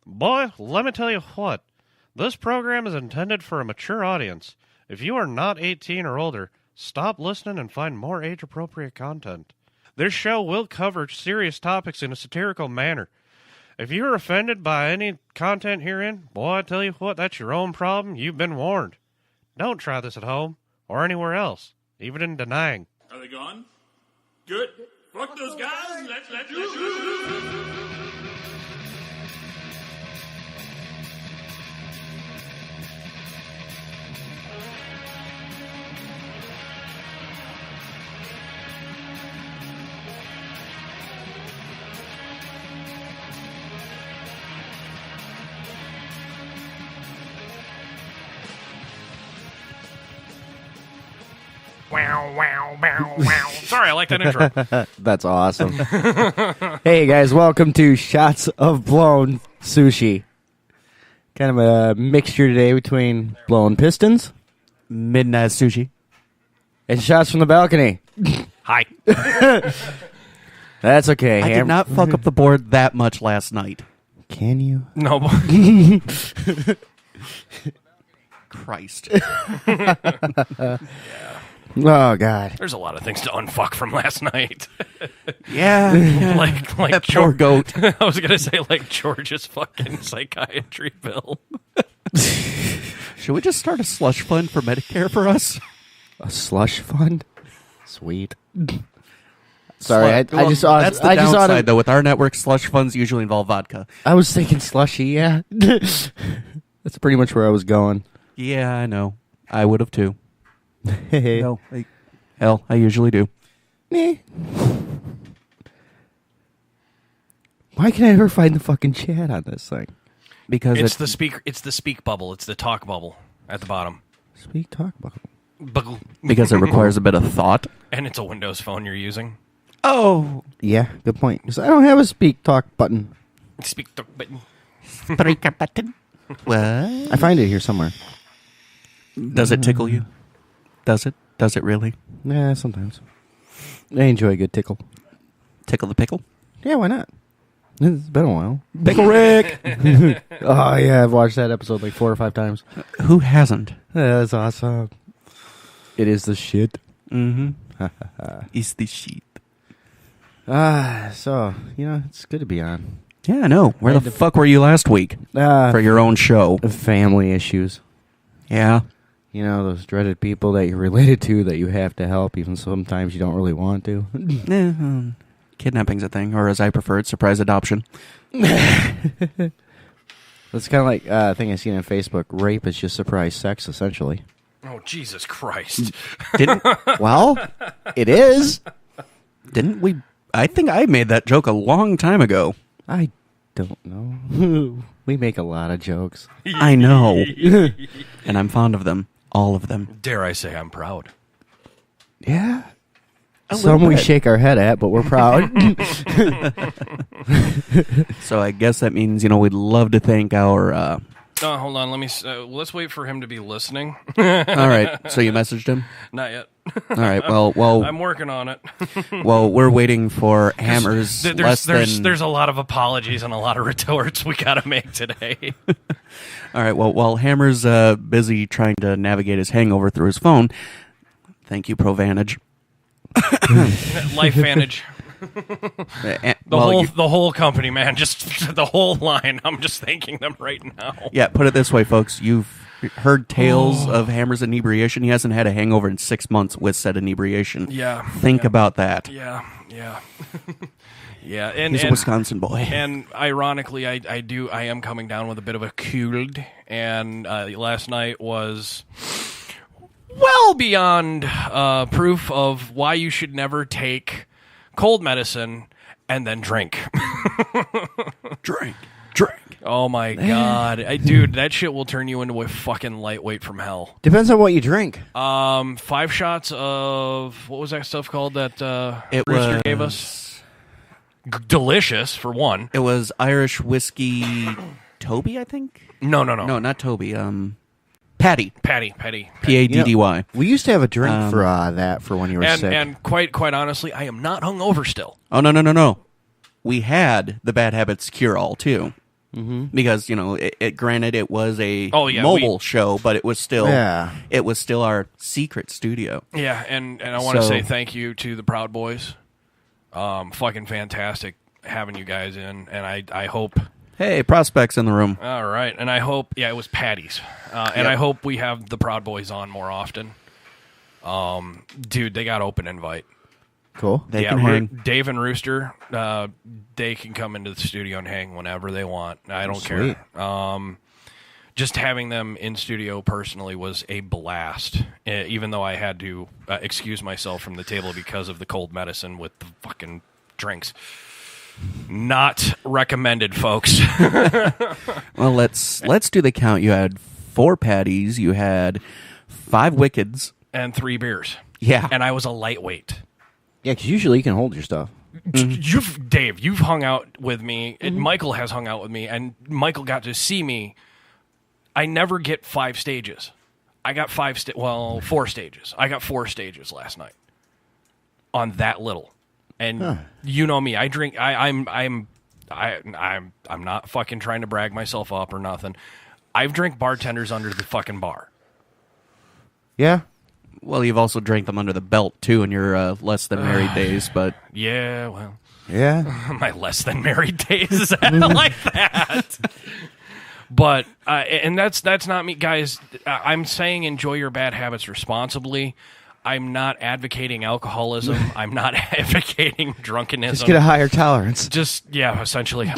Boy, let me tell you what. This program is intended for a mature audience. If you are not 18 or older, stop listening and find more age-appropriate content. This show will cover serious topics in a satirical manner. If you are offended by any content herein, boy, I tell you what, that's your own problem. You've been warned. Don't try this at home or anywhere else, even in denying. Are they gone? Good. Fuck those guys. Let's Wow. Sorry, I like that intro. That's awesome. Hey, guys, welcome to Shots of Blown Sushi. Kind of a mixture today between blown pistons, Midnight Sushi, and shots from the balcony. Hi. That's okay. I did not fuck up the board that much last night. Can you? No. Christ. Oh, God. There's a lot of things to unfuck from last night. Yeah. like That poor goat. I was going to say like George's fucking psychiatry bill. Should we just start a slush fund for Medicare for us? A slush fund? Sweet. Sorry, I just That's the I just downside, though. With our network, slush funds usually involve vodka. I was thinking slushy, yeah. That's pretty much where I was going. Yeah, I know. I would have, too. Hey. Hell, I usually do. Why can't I never find the fucking chat on this thing? Because It's the speak bubble. It's the talk bubble at the bottom. Speak talk about Buggle. because it requires a bit of thought. And it's a Windows phone you're using. Oh. Yeah, good point. 'Cause I don't have a speak talk button. Speak talk button. button. What? I find it here somewhere. Does it tickle you? Does it? Does it really? Yeah, sometimes. I enjoy a good tickle. Tickle the pickle? Yeah, why not? It's been a while. Pickle Rick! Oh, yeah, I've watched that episode like 4 or 5 times. Who hasn't? Yeah, that's awesome. It is the shit. Mm-hmm. It's the shit. So, it's good to be on. Yeah, I know. Where the fuck were you last week? For your own show. Family issues. Yeah. Those dreaded people that you're related to that you have to help, even sometimes you don't really want to. Kidnapping's a thing, or as I preferred, surprise adoption. That's kind of like a thing I seen on Facebook. Rape is just surprise sex, essentially. Oh, Jesus Christ. Well, it is. Didn't we? I think I made that joke a long time ago. I don't know. We make a lot of jokes. I know. And I'm fond of them. All of them. Dare I say I'm proud. Yeah. A Some little we bit. shake our head at, but we're proud. So I guess that means, we'd love to thank our... Oh, hold on. Let's wait for him to be listening. All right. So you messaged him? Not yet. All right. Well, I'm working on it. well, we're waiting for Hammer's There's a lot of apologies and a lot of retorts we got to make today. All right. Well, while Hammer's busy trying to navigate his hangover through his phone, thank you, Provantage. LifeVantage. The whole company, man, just the whole line. I'm just thanking them right now. Yeah, put it this way, folks. You've heard tales of Hammer's inebriation. He hasn't had a hangover in 6 months with said inebriation. Yeah. Think about that. Yeah. Yeah, and He's a Wisconsin boy. And ironically, I am coming down with a bit of a cold, and last night was well beyond proof of why you should never take cold medicine and then drink. Drink. Oh my god, dude, that shit will turn you into a fucking lightweight from hell. Depends on what you drink. 5 shots of what was that stuff called that It Rooster was gave us? Delicious for one. It was Irish whiskey. Toby, I think. No, not Toby. Patty. Patty. Paddy. We used to have a drink for that for when you were sick. And quite honestly, I am not hungover still. Oh no. We had the Bad Habits Cure All too. Because granted it was a mobile show, but it was still Yeah. it was still our secret studio. Yeah, and I want to say thank you to the Proud Boys. Fucking fantastic having you guys in, and I hope. Hey, prospects in the room. All right, and I hope it was Patty's, and I hope we have the Proud Boys on more often. Dude, they got open invite. Cool. They can hang. Dave and Rooster, they can come into the studio and hang whenever they want. I don't Sweet. care. Just having them in studio personally was a blast, even though I had to excuse myself from the table because of the cold medicine with the fucking drinks. Not recommended, folks. Well, let's do the count. You had 4 patties. You had 5 wickeds. And 3 beers. Yeah. And I was a lightweight. Yeah, because usually you can hold your stuff. Dave, you've hung out with me, and Michael has hung out with me, and Michael got to see me. I never get 5 stages. I got 4 stages. I got 4 stages last night on that little. And you know me, I drink. I'm not fucking trying to brag myself up or nothing. I've drank bartenders under the fucking bar. Yeah. Well, you've also drank them under the belt too in your less than married days, but Yeah, well, Yeah. my less than married days is like that. But and that's not me, guys. I'm saying enjoy your bad habits responsibly. I'm not advocating alcoholism. I'm not advocating drunkenness. Just get a higher tolerance. Essentially.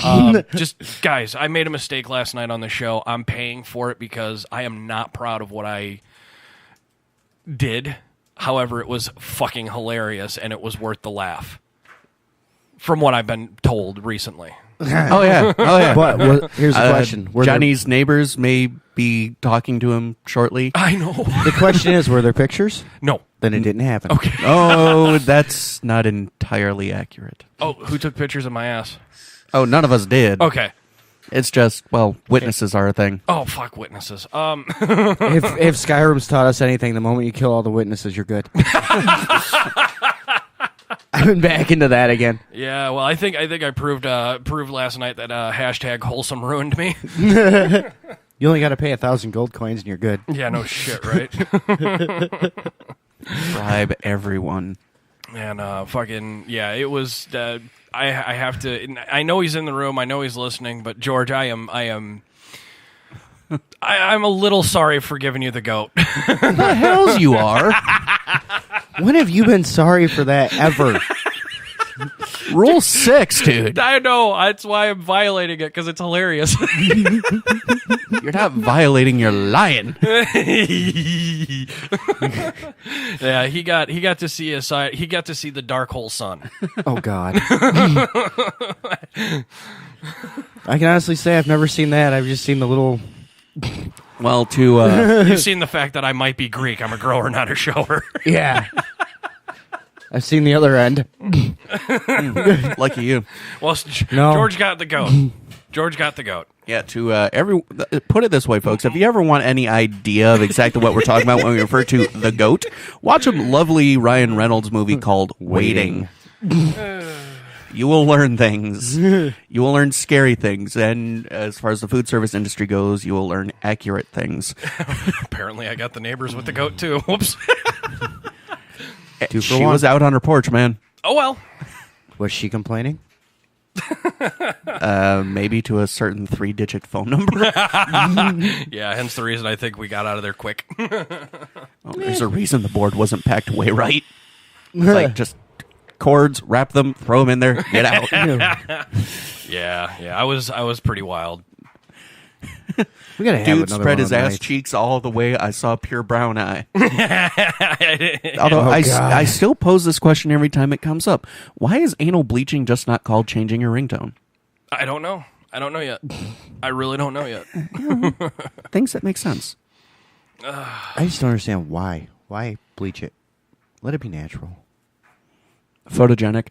Just, guys, I made a mistake last night on the show. I'm paying for it because I am not proud of what I did. However, it was fucking hilarious, and it was worth the laugh. From what I've been told recently. Oh yeah. But here's the question: Johnny's neighbors may be talking to him shortly. I know. The question is, were there pictures? No. Then it didn't happen. Okay. Oh, that's not entirely accurate. Oh, who took pictures of my ass? Oh, none of us did. Okay. It's just, witnesses are a thing. Oh, fuck witnesses. If Skyrim's taught us anything, the moment you kill all the witnesses, you're good. I've been back into that again. Yeah, well, I think I proved last night that hashtag wholesome ruined me. You only got to pay 1,000 gold coins and you're good. Yeah, no shit, right? Bribe everyone. And it was. I have to. I know he's in the room. I know he's listening. But George, I'm a little sorry for giving you the goat. The hells you are. When have you been sorry for that ever? Rule 6, dude. I know. That's why I'm violating it, because it's hilarious. You're not violating, you're lying. Yeah, he got to see a side. He got to see the dark hole sun. Oh, God. I can honestly say I've never seen that. I've just seen the little... Well, You've seen the fact that I might be Greek. I'm a grower, not a shower. Yeah. I've seen the other end. lucky you. Well, No. George got the goat. George got the goat. Yeah, put it this way, folks. If you ever want any idea of exactly what we're talking about when we refer to the goat, watch a lovely Ryan Reynolds movie called Waiting. You will learn things. You will learn scary things. And as far as the food service industry goes, you will learn accurate things. Apparently, I got the neighbors with the goat, too. Whoops. She was out on her porch, man. Oh, well. Was she complaining? Maybe to a certain 3-digit phone number. Yeah, hence the reason I think we got out of there quick. There's a reason the board wasn't packed away right. It's like just cords, wrap them, throw them in there, get out. Yeah, I was pretty wild. We gotta have Dude another spread one his on ass night. cheeks all the way. I saw pure brown eye. Although Oh, I God. still pose this question every time it comes up. Why is anal bleaching just not called changing your ringtone? I don't know. I don't know yet. I really don't know yet. Things that make sense. I just don't understand why. Why bleach it? Let it be natural. Photogenic.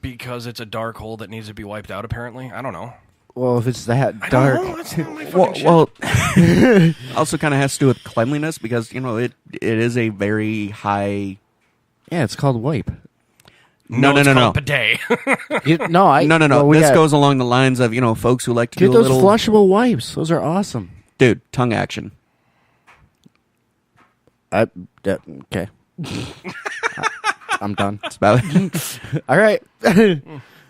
Because it's a dark hole that needs to be wiped out, apparently. I don't know. Well, if it's that I dark... don't know. That's not my fucking shit. Also kind of has to do with cleanliness because, it is a very high... Yeah, it's called wipe. No. it's called bidet. No. Well, we this got- goes along the lines of, folks who like to Get do a those little... flushable wipes. Those are awesome. Dude, tongue action. Okay. I'm done. That's about it. All right.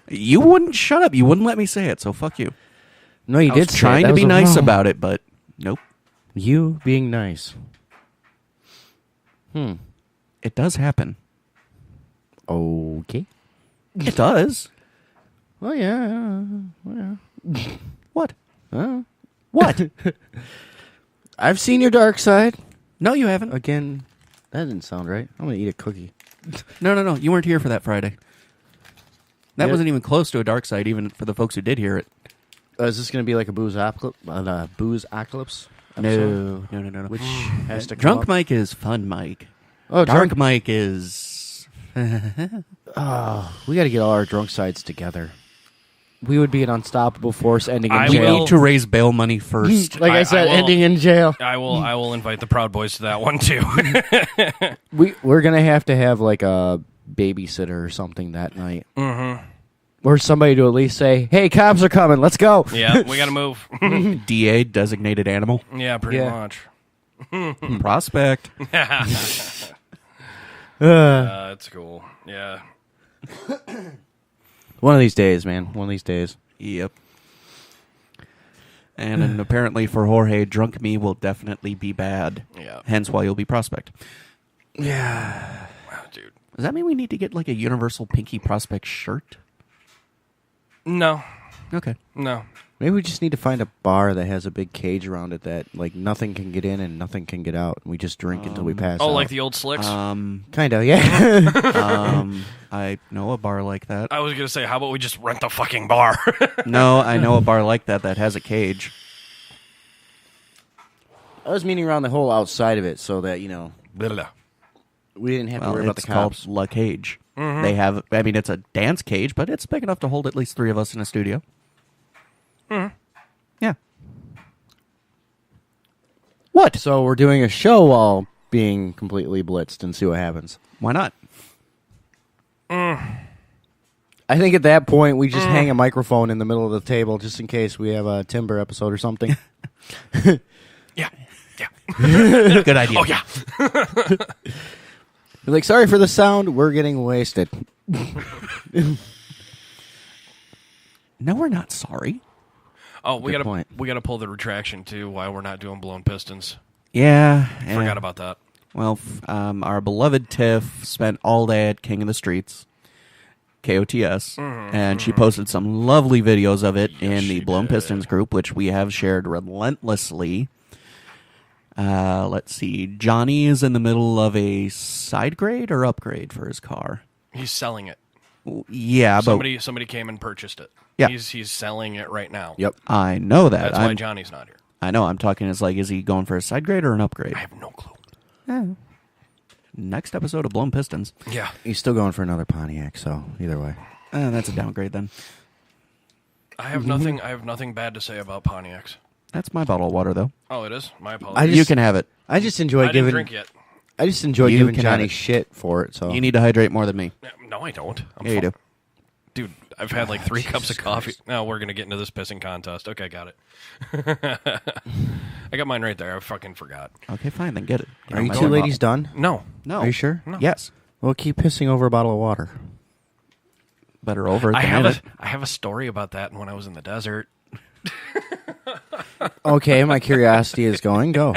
You wouldn't shut up. You wouldn't let me say it, so fuck you. No, you I did was trying say it. to That be was nice wrong. about it, but nope. You being nice. It does happen. Okay. It does. Well, yeah. What? Well, What? I've seen your dark side. No, you haven't. Again, that didn't sound right. I'm going to eat a cookie. No. You weren't here for that Friday. That Yeah. wasn't even close to a dark side, even for the folks who did hear it. Is this going to be like a booze apocalypse? No. Which has to come Drunk up? Mike is fun Mike. Oh, Dark Mike is... We got to get all our drunk sides together. We would be an unstoppable force ending in I We jail. need to raise bail money first. Like I I said, will- ending in jail. I will invite the Proud Boys to that one too. We're going to have like a babysitter or something that night. Mm-hmm. Or somebody to at least say, hey, cops are coming. Let's go. Yeah, we got to move. DA, designated animal. Yeah, pretty Yeah. much. Prospect. It's cool. Yeah. One of these days, man. One of these days. Yep. And apparently for Jorge, drunk me will definitely be bad. Yeah. Hence why you'll be prospect. Wow, dude. Does that mean we need to get like a universal Pinky Prospect shirt? No. Okay. No. Maybe we just need to find a bar that has a big cage around it that like nothing can get in and nothing can get out. And we just drink until we pass out. Oh, like the old Slicks? Kind of, yeah. I know a bar like that. I was going to say, how about we just rent the fucking bar? No, I know a bar like that has a cage. I was meaning around the whole outside of it so that, we didn't have to Well, worry about the it's called cops. La Cage. They have, it's a dance cage, but it's big enough to hold at least 3 of us in a studio. Yeah. What? So we're doing a show while being completely blitzed and see what happens. Why not? I think at that point we just hang a microphone in the middle of the table just in case we have a timber episode or something. yeah. Yeah. Good idea. Oh, yeah. We're like, sorry for the sound, we're getting wasted. No, we're not sorry. Oh, we Good got point. to pull the retraction, too, why we're not doing blown pistons. Yeah. Forgot about that. Well, our beloved Tiff spent all day at King of the Streets, KOTS, and she posted some lovely videos of it in the Blown Pistons group, which we have shared relentlessly. Let's see. Johnny is in the middle of a side grade or upgrade for his car. He's selling it. Yeah, but Somebody came and purchased it. Yeah. He's selling it right now. Yep. I know that. That's why Johnny's not here. I know. I'm talking as like, is he going for a side grade or an upgrade? I have no clue. Next episode of Blown Pistons. Yeah. He's still going for another Pontiac, so either way. That's a downgrade then. I have nothing bad to say about Pontiacs. That's my bottle of water, though. Oh, it is? My apologies. You can have it. I just enjoy I didn't giving. drink yet. I just enjoy You giving can have Johnny it. shit for it. So You need to hydrate more than me. No, I don't. I'm Yeah, you fine. do. Dude, I've had like 3 cups of coffee. No, we're going to get into this pissing contest. Okay, got it. I got mine right there. I fucking forgot. Okay, fine, then get it. Get Are on you my two water ladies bottle. done? No. No. Are you sure? No. Yes. Well, keep pissing over a bottle of water. Better over it I than have in it. I have a story about that when I was in the desert. Okay, my curiosity is going. Go.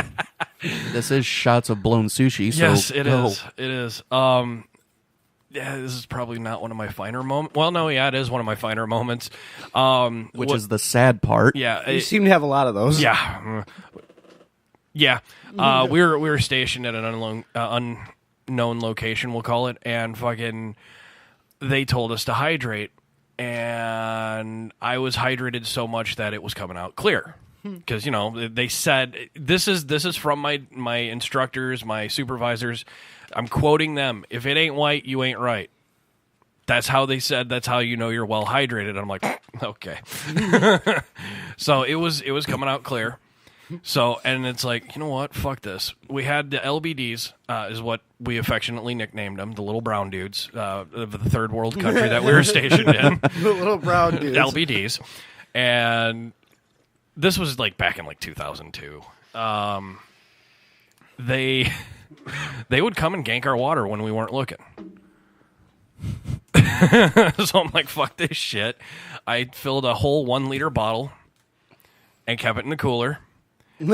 This is shots of blown sushi. So Yes, it go. is. It is. Yeah, this is probably not one of my finer moments. Well, no, yeah, it is one of my finer moments. Which is the sad part. yeah, You seem to have a lot of those. yeah, yeah. We were stationed at an unknown location, we'll call it, and fucking they told us to hydrate, and I was hydrated so much that it was coming out clear. Because they said this is from my instructors, my supervisors. I'm quoting them. If it ain't white, you ain't right. That's how they said. That's how you know you're well hydrated. I'm like, okay. So it was coming out clear, So, and it's like, you know what? Fuck this. We had the LBDs, is what we affectionately nicknamed them, the little brown dudes of the third world country that we were stationed in. The little brown dudes. LBDs. And this was like back in like 2002. They would come and gank our water when we weren't looking. So I'm like, fuck this shit. I filled a whole 1 liter bottle and kept it in the cooler. And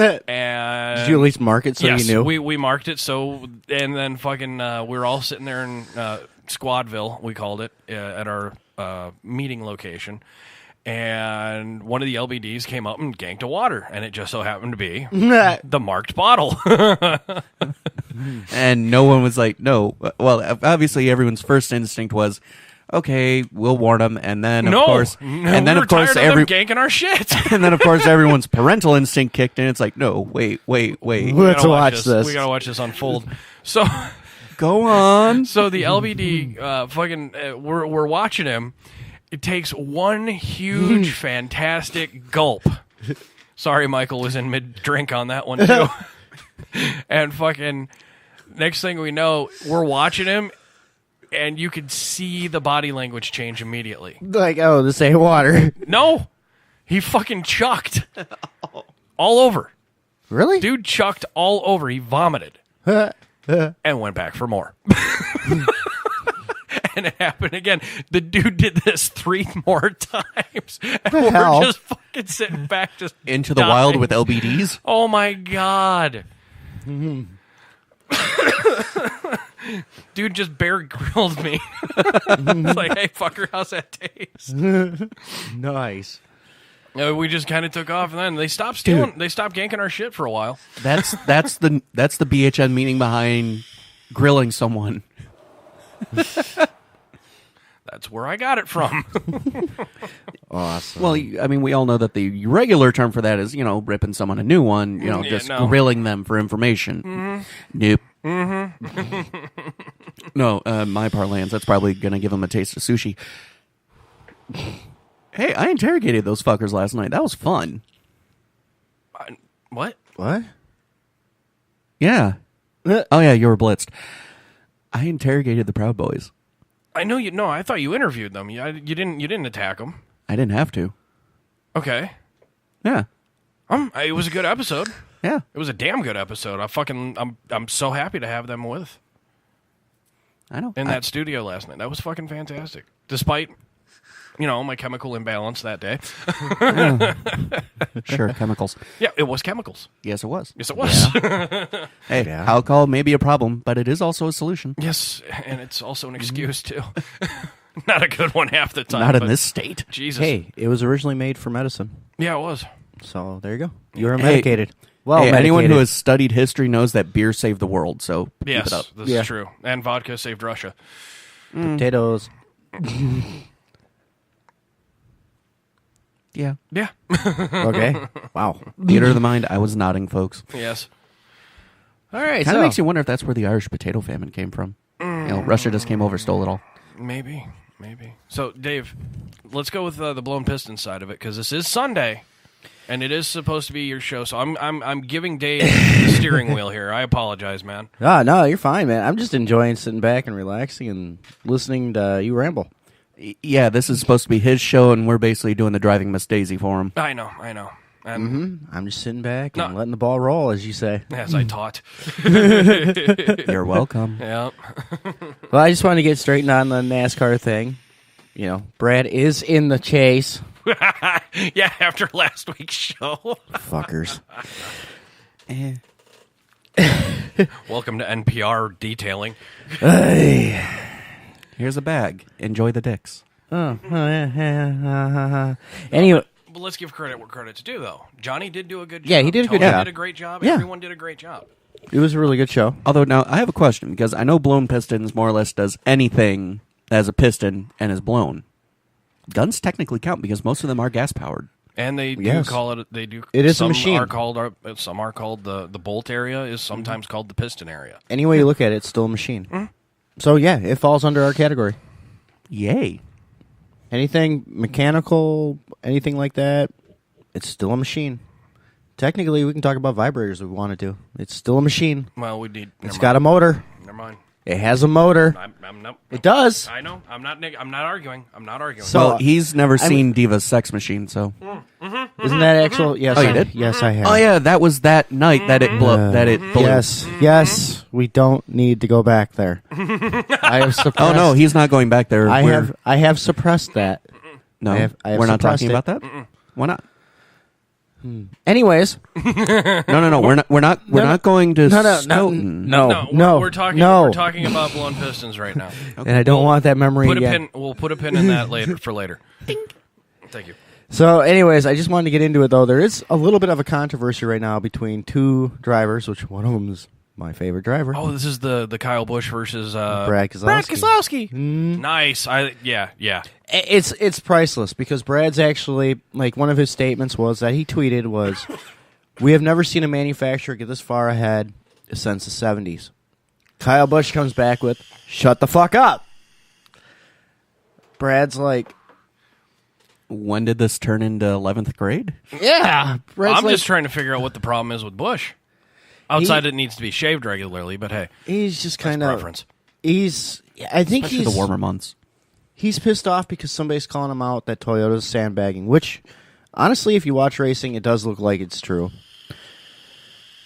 Did you at least mark it so yes, you knew? we marked it so, and then fucking we were all sitting there in Squadville, we called it, at our meeting location. And one of the LBDs came up and ganked a water, and it just so happened to be the marked bottle. And no one was like, no. Well, obviously everyone's first instinct was, okay, we'll warn them, and then of course, and then we of course, tired of them ganking our shit. and then of course, everyone's parental instinct kicked in. It's like, no, wait. Let's We gotta watch this. We gotta watch this unfold. So, Go on. so the LBD, we're watching him. It takes one huge, fantastic gulp. Sorry, Michael was in mid-drink on that one, too. And fucking, next thing we know, we're watching him, and you could see the body language change immediately. Like, oh, this ain't water. No! He fucking chucked. All over. Really? Dude chucked all over. He vomited. And went back for more. And it happened again. The dude did this 3 more times. And we're hell? just fucking sitting back, just Into the dying. wild with LBDs. Oh my god. Dude just Bear Grilled me. It's like, hey fucker, how's that taste? Nice. We just kind of took off, and then they stopped stealing. They stopped ganking our shit for a while. That's the BHN meaning behind grilling someone. That's where I got it from. Awesome. Well, I mean, we all know that the regular term for that is, ripping someone a new one, Yeah, just no. grilling them for information. Nope. No, my parlance, that's probably going to give them a taste of sushi. Hey, I interrogated those fuckers last night. That was fun. What? What? Yeah. Oh, yeah, you were blitzed. I interrogated the Proud Boys. I know you. No, I thought you interviewed them. You didn't attack them. I didn't have to. Okay. Yeah. It was a good episode. Yeah. It was a damn good episode. I'm so happy to have them with I know. in that studio last night. That was fucking fantastic. Despite, my chemical imbalance that day. Sure, chemicals. Yeah, it was chemicals. Yes, it was. Yes, it was. Hey, Yeah. alcohol may be a problem, but it is also a solution. Yes, and it's also an excuse too. Not a good one half the time. Not in but this state. Jesus. Hey, it was originally made for medicine. Yeah, it was. So there you go. You were medicated. Hey, anyone who medicated. has studied history knows that beer saved the world, so keep Yes, it up. this Yeah. is true. And vodka saved Russia. Potatoes. Yeah. Yeah. Okay. Wow. Theater of the mind, I was nodding, folks. Yes. All right. Kind So of makes you wonder if that's where the Irish potato famine came from. Russia just came over, stole it all. Maybe. So, Dave, let's go with the blown piston side of it, because this is Sunday, and it is supposed to be your show. So I'm giving Dave the steering wheel here. I apologize, man. no, you're fine, man. I'm just enjoying sitting back and relaxing and listening to you ramble. Yeah, this is supposed to be his show, and we're basically doing the driving Miss Daisy for him. I know. And I'm just sitting back and No. letting the ball roll, as you say. as I taught. You're welcome. Yeah. Well, I just wanted to get straightened on the NASCAR thing. Brad is in the chase. Yeah, after last week's show. Fuckers. Welcome to NPR detailing. Hey. Here's a bag. Enjoy the dicks. Anyway, But let's give credit where credit's due, though. Johnny did do a good job. Yeah, he did a good Tony job. did a great job. Yeah. Everyone did a great job. it was a really good show. Although, now, I have a question, because I know Blown Pistons more or less does anything that has a piston and is blown. Guns technically count, because most of them are gas-powered. And they do Yes. call it. They do. It is a some machine. Some are called the bolt area. Is sometimes called the piston area. Any way you look at it, it's still a machine. So, yeah, it falls under our category. Yay. Anything mechanical, anything like that, it's still a machine. technically, we can talk about vibrators if we wanted to. It's still a machine. Well, we need. It's got a motor. Never mind. It has a motor. I'm no. It does. I know. I'm not arguing. I'm not arguing. So- Well, he's never seen Diva's sex machine, so. Isn't that actual? Yes. Oh, you did? Yes, I have. Oh yeah, that was that night that it blew. That it blew. Yes. We don't need to go back there. I have suppressed. Oh no, he's not going back there. I have suppressed that. No, I have we're not suppressed talking it. about that. Why not? Anyways, No. We're not going to. Stoughton. no. We're talking. No. We're talking about blown pistons right now. And I don't want that memory Put a again. pin. We'll put a pin in that later for later. Thank you. So, anyways, I just wanted to get into it, though. There is a little bit of a controversy right now between two drivers, which one of them is my favorite driver. Oh, this is the Kyle Busch versus Brad Keselowski. Brad Keselowski. Nice. Yeah. It's priceless because Brad's actually, like, one of his statements was that he tweeted was, "We have never seen a manufacturer get this far ahead since the 70s. Kyle Busch comes back with, "Shut the fuck up." Brad's like, When did this turn into 11th grade? yeah. Brad's I'm like, just trying to figure out what the problem is with Busch. Outside, it needs to be shaved regularly, but hey, he's just that's kind of, preference. I think Especially the warmer months. he's pissed off because somebody's calling him out that Toyota's sandbagging, which, honestly, if you watch racing, it does look like it's true.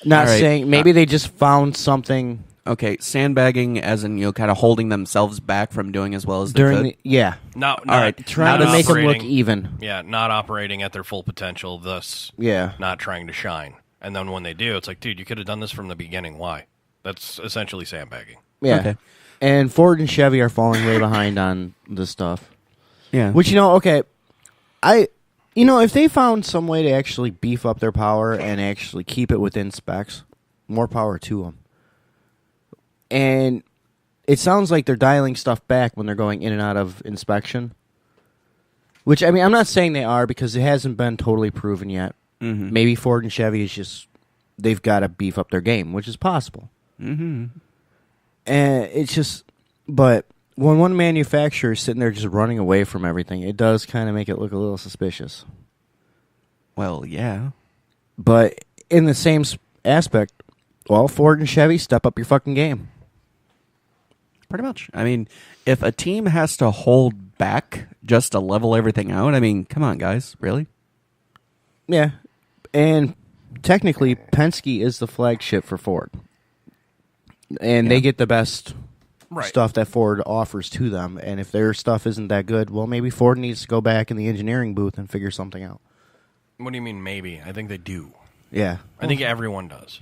Not All right. saying, maybe they just found something Okay, sandbagging as in, kind of holding themselves back from doing as well as they during could. the, yeah. Not right, Trying not to make them look operating- even. Yeah, not operating at their full potential, thus Yeah. not trying to shine. And then when they do, it's like, dude, you could have done this from the beginning. Why? That's essentially sandbagging. Yeah. Okay. And Ford and Chevy are falling way behind on this stuff. Yeah. Which, okay, if they found some way to actually beef up their power and actually keep it within specs, more power to them. And it sounds like they're dialing stuff back when they're going in and out of inspection. Which, I'm not saying they are because it hasn't been totally proven yet. Mm-hmm. Maybe Ford and Chevy is just, they've got to beef up their game, which is possible. Mm-hmm. And it's just, but when one manufacturer is sitting there just running away from everything, it does kind of make it look a little suspicious. Well, yeah. But in the same aspect, well, Ford and Chevy, step up your fucking game. Pretty much. I mean, if a team has to hold back just to level everything out, come on, guys. Really? Yeah. And technically, Penske is the flagship for Ford. And they get the best stuff that Ford offers to them. And if their stuff isn't that good, well, maybe Ford needs to go back in the engineering booth and figure something out. What do you mean, maybe? I think they do. Yeah. I think everyone does.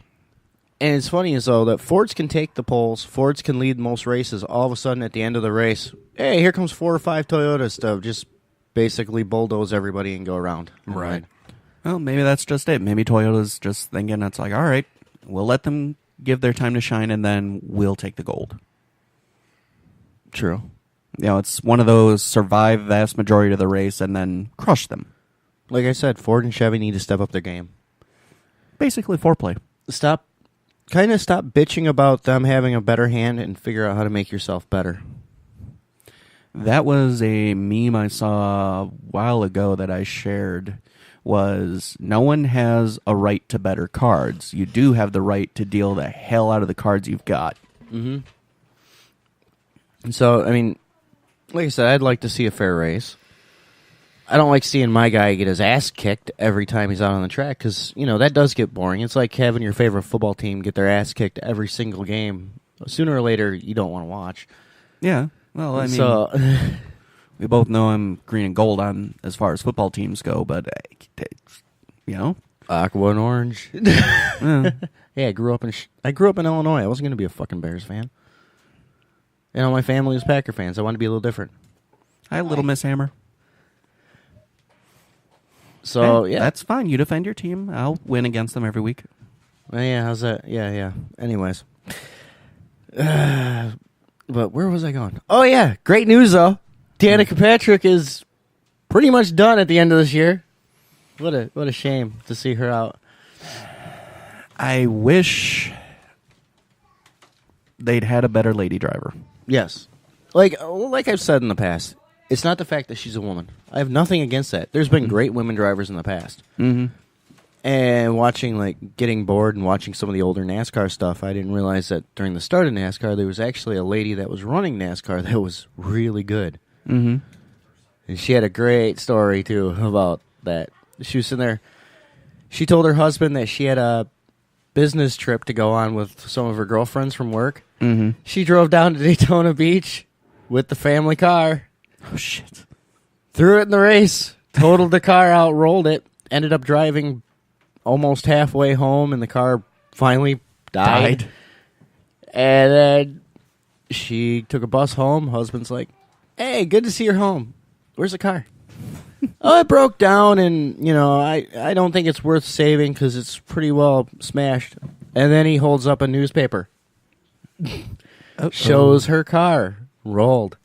And it's funny as though that Fords can take the poles, Fords can lead most races. All of a sudden, at the end of the race, hey, here comes 4 or 5 Toyotas to just basically bulldoze everybody and go around. Right. Well, maybe that's just it. Maybe Toyota's just thinking it's like, all right, we'll let them give their time to shine, and then we'll take the gold. True. It's one of those survive vast majority of the race and then crush them. Like I said, Ford and Chevy need to step up their game. Basically, foreplay. Stop bitching about them having a better hand and figure out how to make yourself better. That was a meme I saw a while ago that I shared. Was no one has a right to better cards. You do have the right to deal the hell out of the cards you've got. Mm-hmm. And so, like I said, I'd like to see a fair race. I don't like seeing my guy get his ass kicked every time he's out on the track because, that does get boring. It's like having your favorite football team get their ass kicked every single game. Sooner or later, you don't want to watch. Yeah. Well, we both know I'm green and gold on as far as football teams go, but, Aqua and orange. Yeah. Yeah, I grew up in Illinois. I wasn't going to be a fucking Bears fan. My family was Packer fans. I wanted to be a little different. Hi, Little Miss Hammer. So, Hey, yeah. that's fine. You defend your team. I'll win against them every week. Yeah, how's that? Yeah. Anyways. But where was I going? Oh, yeah. Great news, though. Danica Patrick is pretty much done at the end of this year. What a shame to see her out. I wish they'd had a better lady driver. Yes. Like I've said in the past, it's not the fact that she's a woman. I have nothing against that. There's been great women drivers in the past. Mm-hmm. And getting bored and watching some of the older NASCAR stuff, I didn't realize that during the start of NASCAR, there was actually a lady that was running NASCAR that was really good. Mm-hmm. And she had a great story, too, about that. She was sitting there. She told her husband that she had a business trip to go on with some of her girlfriends from work. Mm-hmm. She drove down to Daytona Beach with the family car. Oh, shit. Threw it in the race. Totaled the car out, rolled it. Ended up driving almost halfway home, and the car finally died. And then she took a bus home. Husband's like, hey, good to see you're home. Where's the car? Oh, it broke down, and, I don't think it's worth saving because it's pretty well smashed. And then he holds up a newspaper. Shows her car rolled.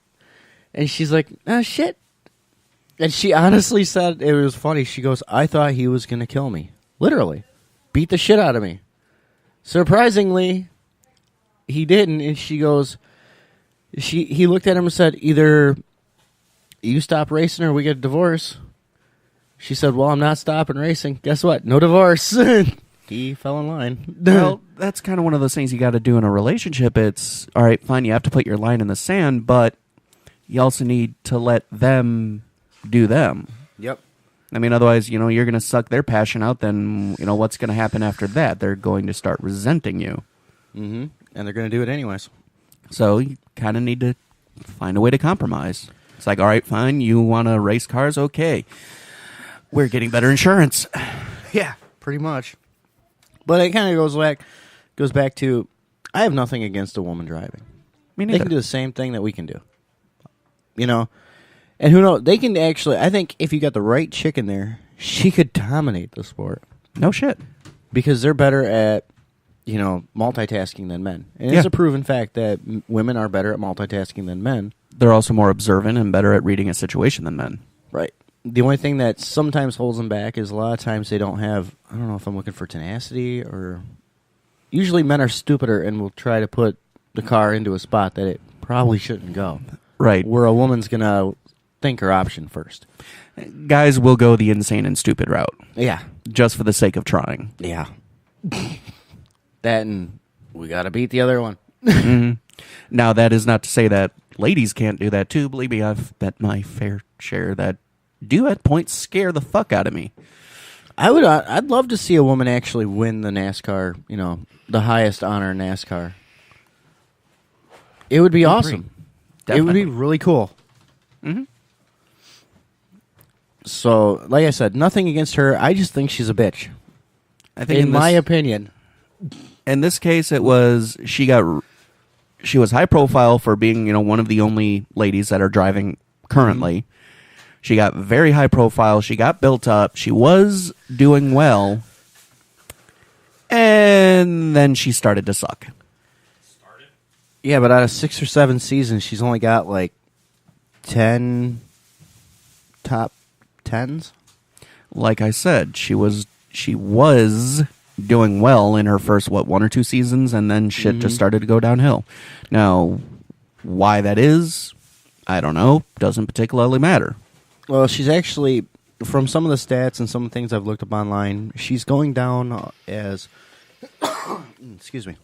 And she's like, oh, shit. And she honestly said, it was funny, she goes, I thought he was going to kill me. Literally. Beat the shit out of me. Surprisingly, he didn't, and she goes, he looked at him and said, either you stop racing or we get a divorce. She said, well, I'm not stopping racing. Guess what? No divorce. He fell in line. Well, that's kind of one of those things you got to do in a relationship. It's, all right, fine, you have to put your line in the sand, but you also need to let them do them. Yep. I mean, otherwise, you're going to suck their passion out, then, what's going to happen after that? They're going to start resenting you. Mm-hmm. And they're going to do it anyways. So you kind of need to find a way to compromise. It's like, all right, fine, you want to race cars? Okay. We're getting better insurance. Yeah, pretty much. But it kind of goes back to, I have nothing against a woman driving. Me neither. They can do the same thing that we can do. And who knows, they can actually, I think if you got the right chick in there, she could dominate the sport. No shit. Because they're better at, multitasking than men. And it's a proven fact that women are better at multitasking than men. They're also more observant and better at reading a situation than men. Right. The only thing that sometimes holds them back is a lot of times they don't have, I don't know if I'm looking for tenacity or... Usually men are stupider and will try to put the car into a spot that it probably shouldn't go. Right. Where a woman's going to think her option first. Guys will go the insane and stupid route. Yeah. Just for the sake of trying. Yeah. That and we got to beat the other one. Mm-hmm. Now, that is not to say that ladies can't do that too. Believe me, I've bet my fair share that do at points scare the fuck out of me. I'd love to see a woman actually win the NASCAR, the highest honor in NASCAR. It would be awesome. Definitely. It would be really cool. Mm-hmm. So, like I said, nothing against her. I just think she's a bitch. I think in my opinion. In this case, it was she was high profile for being one of the only ladies that are driving currently. Mm-hmm. She got very high profile. She got built up. She was doing well, and then she started to suck. Yeah, but out of 6 or 7 seasons, she's only got like 10 top 10s. Like I said, she was doing well in her first 1 or 2 seasons, and then shit just started to go downhill. Now, why that is, I don't know. Doesn't particularly matter. Well, she's actually, from some of the stats and some of the things I've looked up online, she's going down as excuse me.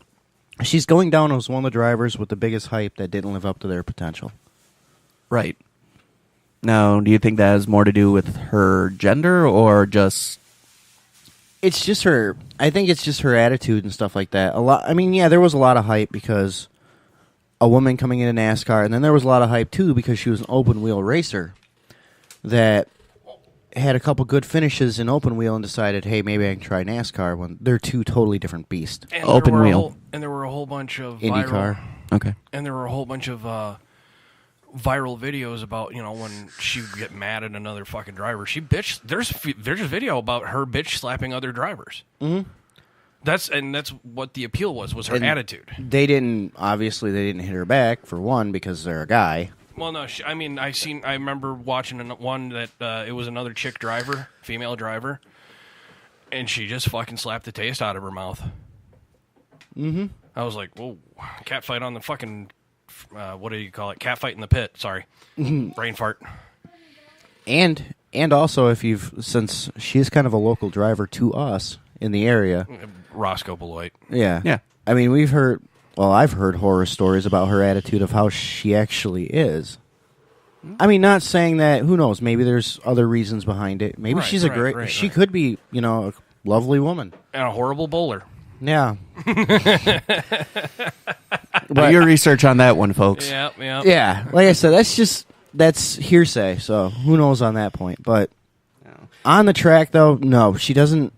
She's going down as one of the drivers with the biggest hype that didn't live up to their potential. Right. Now, do you think that has more to do with her gender or just... It's just her... I think it's just her attitude and stuff like that. There was a lot of hype because a woman coming into NASCAR, and then there was a lot of hype, too, because she was an open-wheel racer that had a couple good finishes in open wheel and decided, hey, maybe I can try NASCAR when they're two totally different beasts. And open wheel. And there were a whole bunch of IndyCar. Okay. And there were a whole bunch of viral videos about, when she would get mad at another fucking driver. She bitch. There's a video about her bitch slapping other drivers. Mm-hmm. That's what the appeal was her attitude. They didn't hit her back, for one, because they're a guy. Well, no, I remember watching one that it was another chick driver, female driver, and she just fucking slapped the taste out of her mouth. Mm-hmm. I was like, whoa, cat fight on the fucking, what do you call it? Cat fight in the pit, sorry. Brain fart. And And also, since she's kind of a local driver to us in the area. Roscoe Beloit. Yeah. Yeah. I mean, I've heard horror stories about her attitude of how she actually is. I mean, not saying that, who knows, maybe there's other reasons behind it. Maybe Right, she's she could be, a lovely woman. And a horrible bowler. Yeah. Do your research on that one, folks. Yep. Yeah. Like I said, that's hearsay, so who knows on that point. But on the track, though, no, she don't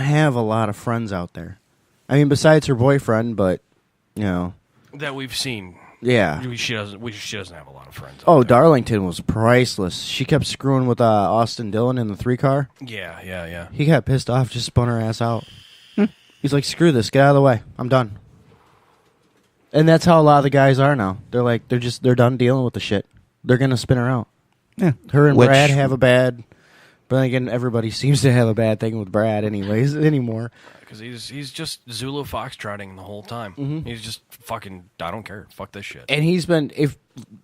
have a lot of friends out there. I mean, besides her boyfriend, but, That we've seen. yeah. She doesn't have a lot of friends. Oh, out there. Darlington was priceless. She kept screwing with Austin Dillon in the 3-car. Yeah. He got pissed off, just spun her ass out. He's like, screw this, get out of the way. I'm done. And that's how a lot of the guys are now. They're done dealing with the shit. They're going to spin her out. Yeah. Her and Brad have a bad... But then again, everybody seems to have a bad thing with Brad anyways, anymore. Because he's just Zulu foxtrotting the whole time. He's just fucking, I don't care. Fuck this shit. And he's been,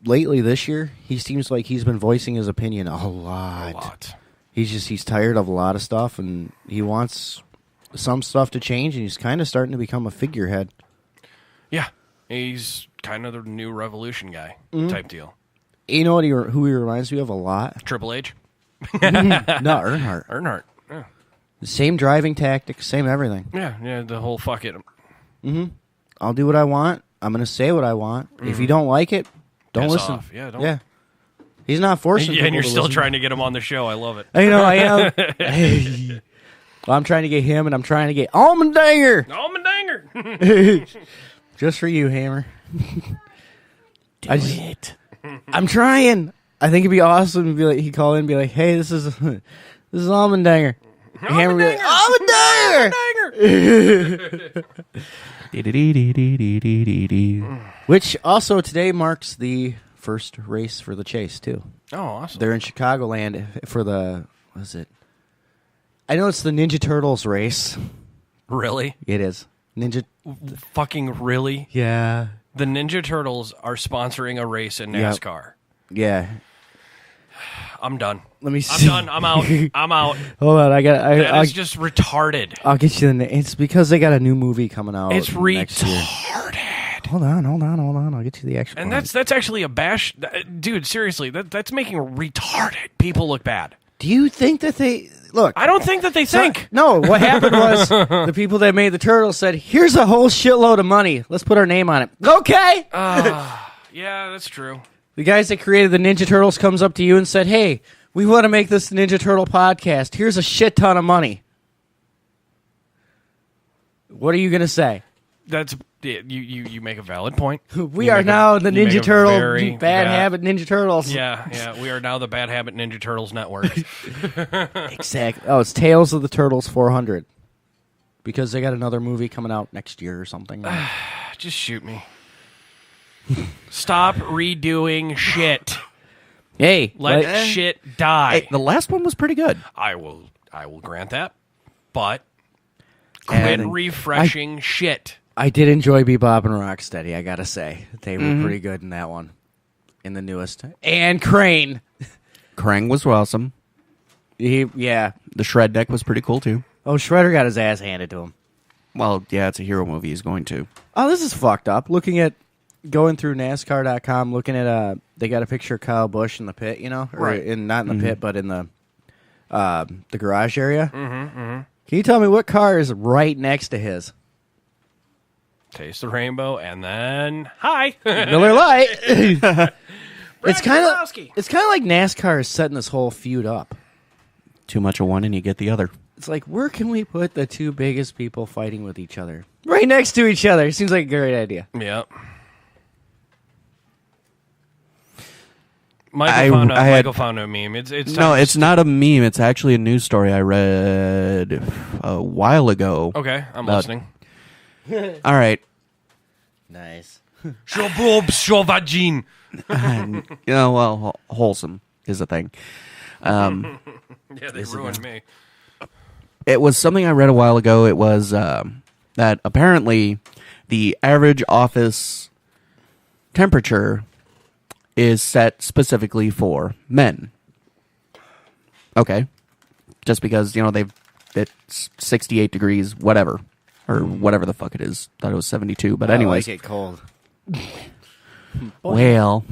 lately this year, he seems like he's been voicing his opinion a lot. He's tired of a lot of stuff, and he wants some stuff to change, and he's kind of starting to become a figurehead. Yeah. He's kind of the new revolution guy type deal. You know who he reminds me of a lot? Triple H? No, Earnhardt. Earnhardt. Yeah. Same driving tactics, same everything. Yeah, the whole fuck it. I'll do what I want. I'm going to say what I want. If you don't like it, don't Piss listen. off. Yeah, don't. Yeah. He's not forcing And you're people to still listen. trying to get him on the show. I love it. I know, I am. Well, I'm trying to get him, and I'm trying to get Almendinger. Almendinger! Just for you, Hammer. I'm trying. I think it'd be awesome to be like, he'd call in and be like, hey, this is Almendinger. Hammer would be like, Almendinger! Which also today marks the first race for the Chase, too. Oh, awesome. They're in Chicagoland for the, what is it? I know it's the Ninja Turtles race. Really? It is. Fucking really? Yeah. The Ninja Turtles are sponsoring a race in Yep. NASCAR. Yeah. I'm done. Let me see. I'm done. I'm out. I'm out. Hold on, That is just retarded. I'll get you the name. It's because they got a new movie coming out. It's next year. retarded. Hold on. I'll get you the actual. And one. that's actually a bash, dude. Seriously, that's making retarded people look bad. Do you think that they look? I don't think that they think. No, what happened was the people that made the turtles said, "Here's a whole shitload of money. Let's put our name on it." Okay. Yeah, that's true. The guys that created the Ninja Turtles comes up to you and said, "Hey, we want to make this Ninja Turtle podcast. Here's a shit ton of money." What are you gonna say? That's you make a valid point. We are now the you make Ninja a Turtle very Bad Habit Ninja Turtles. Yeah, we are now the Bad Habit Ninja Turtles network. Exactly. Oh, it's Tales of the Turtles 400. Because they got another movie coming out next year or something. Just shoot me. Stop redoing shit. Hey, Let shit die. Hey, the last one was pretty good. I will grant that, but quit refreshing shit. I did enjoy Bebop and Rocksteady, I gotta say. They were pretty good in that one. In the newest. And Crane. Krang was awesome. Yeah. The shred deck was pretty cool, too. Oh, Shredder got his ass handed to him. Well, yeah, it's a hero movie. He's going to. Oh, this is fucked up. Going through NASCAR.com, looking at they got a picture of Kyle Busch in the pit, Or Right. not in the pit, but in the garage area. Can you tell me what car is right next to his? Taste the rainbow, and then hi. Miller Lite. It's kind of Keselowski. like NASCAR is setting this whole feud up. Too much of one and you get the other. It's like, where can we put the two biggest people fighting with each other? Right next to each other. Seems like a great idea. Yep. Michael found a meme. It's not a meme. It's actually a news story I read a while ago. Okay, I'm about- listening. All right. Nice. Vagine. Wholesome is the thing. Yeah, they ruined me. It was something I read a while ago. It was that apparently the average office temperature is set specifically for men. Okay. Just because, it's 68 degrees, whatever. Or whatever the fuck it is. Thought it was 72. But anyways. I like it cold. Well,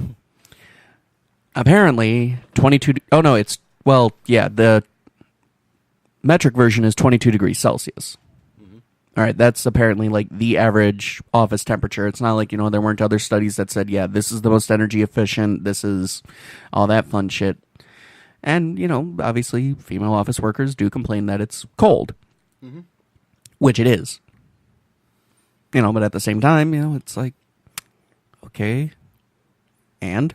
apparently 22... Oh, no, it's... Well, yeah, the metric version is 22 degrees Celsius. All right, that's apparently like the average office temperature. It's not like, there weren't other studies that said, yeah, this is the most energy efficient, this is all that fun shit. And, obviously female office workers do complain that it's cold, which it is. But at the same time, it's like, okay, and?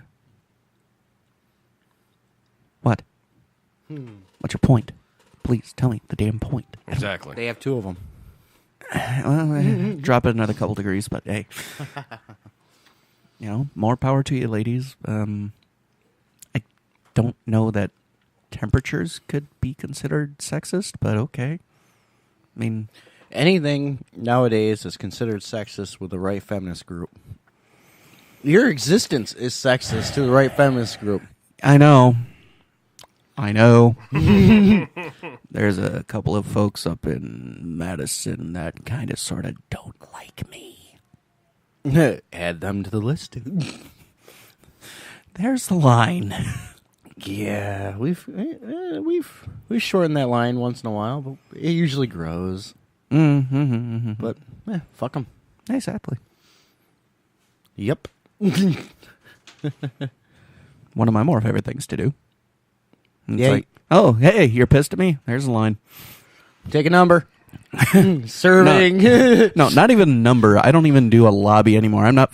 What? What's your point? Please tell me the damn point. Exactly. They have two of them. Well, drop it another couple degrees, but hey. More power to you, ladies. I don't know that temperatures could be considered sexist, but okay. I mean... Anything nowadays is considered sexist with the right feminist group. Your existence is sexist to the right feminist group. I know. There's a couple of folks up in Madison that kind of sort of don't like me. Add them to the list, dude. There's the line. Yeah, we've shortened that line once in a while, but it usually grows. But fuck them. Exactly. Yep. One of my more favorite things to do. It's Yeah. like, oh, hey, you're pissed at me? There's a line. Take a number. Serving. No, not even a number. I don't even do a lobby anymore. I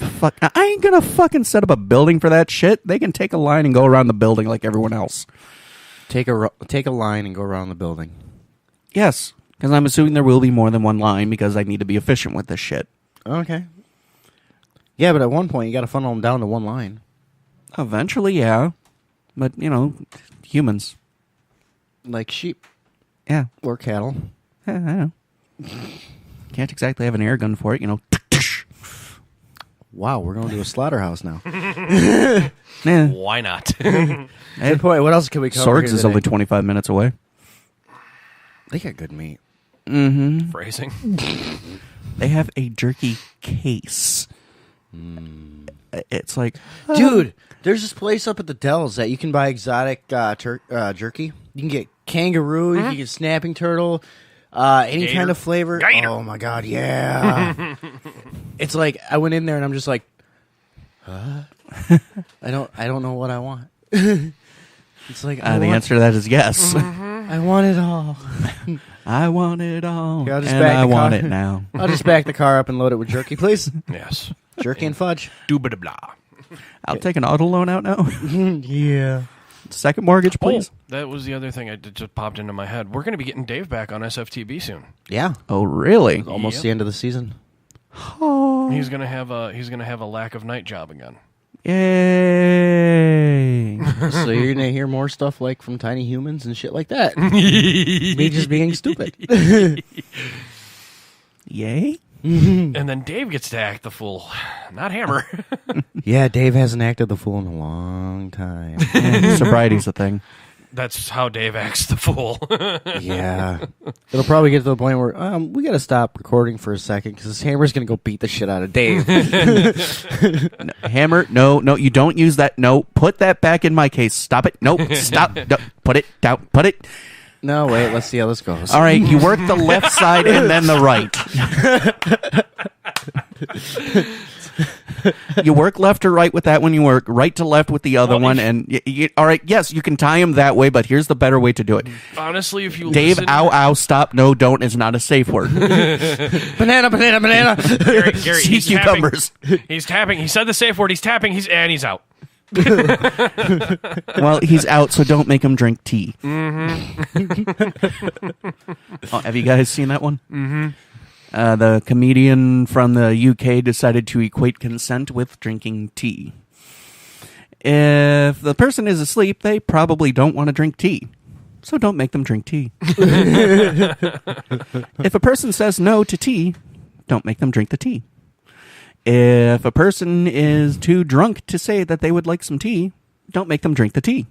ain't gonna fucking set up a building for that shit. They can take a line and go around the building like everyone else. Take a line and go around the building. Yes, because I'm assuming there will be more than one line because I need to be efficient with this shit. Okay. Yeah, but at one point you got to funnel them down to one line. Eventually, yeah. But, humans. Like sheep. Yeah. Or cattle. I know. Can't exactly have an air gun for it, Wow, we're going to a slaughterhouse now. Why not? Good point. What else can we cover? Swords is only 25 minutes away. They got good meat. Mm-hmm. Phrasing. They have a jerky case. It's like... Dude, there's this place up at the Dells that you can buy exotic jerky. You can get kangaroo, you can get snapping turtle, any Gator. kind of flavor. Gator. Oh my god, yeah. It's like I went in there and I'm just like, huh? I don't know what I want. It's like the answer to that is yes. I want it all. I want it all, Okay, I'll just and back I the want car. it now. I'll just back the car up and load it with jerky, please. Yes. Jerky and fudge. Doobada-blah. I'll take an auto loan out now. Yeah. Second mortgage, please. Oh, that was the other thing that just popped into my head. We're going to be getting Dave back on SFTB soon. Yeah. Oh, really? Almost Yep. the end of the season. Oh, He's going to have a lack of night job again. yay! So you're gonna hear more stuff like from Tiny Humans and shit like that. Me just being stupid. Yay! And then Dave gets to act the fool, not Hammer. Yeah, Dave hasn't acted the fool in a long time. Sobriety's a thing. That's how Dave acts the fool. Yeah, it'll probably get to the point where we gotta stop recording for a second because Hammer's gonna go beat the shit out of Dave. Hammer, no, you don't use that. No, put that back in my case. Stop it. No, stop. No, put it down. Put it. No, wait. Let's see how this goes. All right, you work the left side and then the right. You work left or right with that one. You work right to left with the other Well, one. And all right, yes, you can tie him that way, but here's the better way to do it. Honestly, if you Dave, listen, ow, stop, no, don't is not a safe word. Banana. Gary, Sea he's cucumbers. He's tapping. He said the safe word. He's tapping. He's out. Well, he's out, so don't make him drink tea. Oh, have you guys seen that one? Mm-hmm. The comedian from the UK decided to equate consent with drinking tea. If the person is asleep, they probably don't want to drink tea. So don't make them drink tea. If a person says no to tea, don't make them drink the tea. If a person is too drunk to say that they would like some tea, don't make them drink the tea.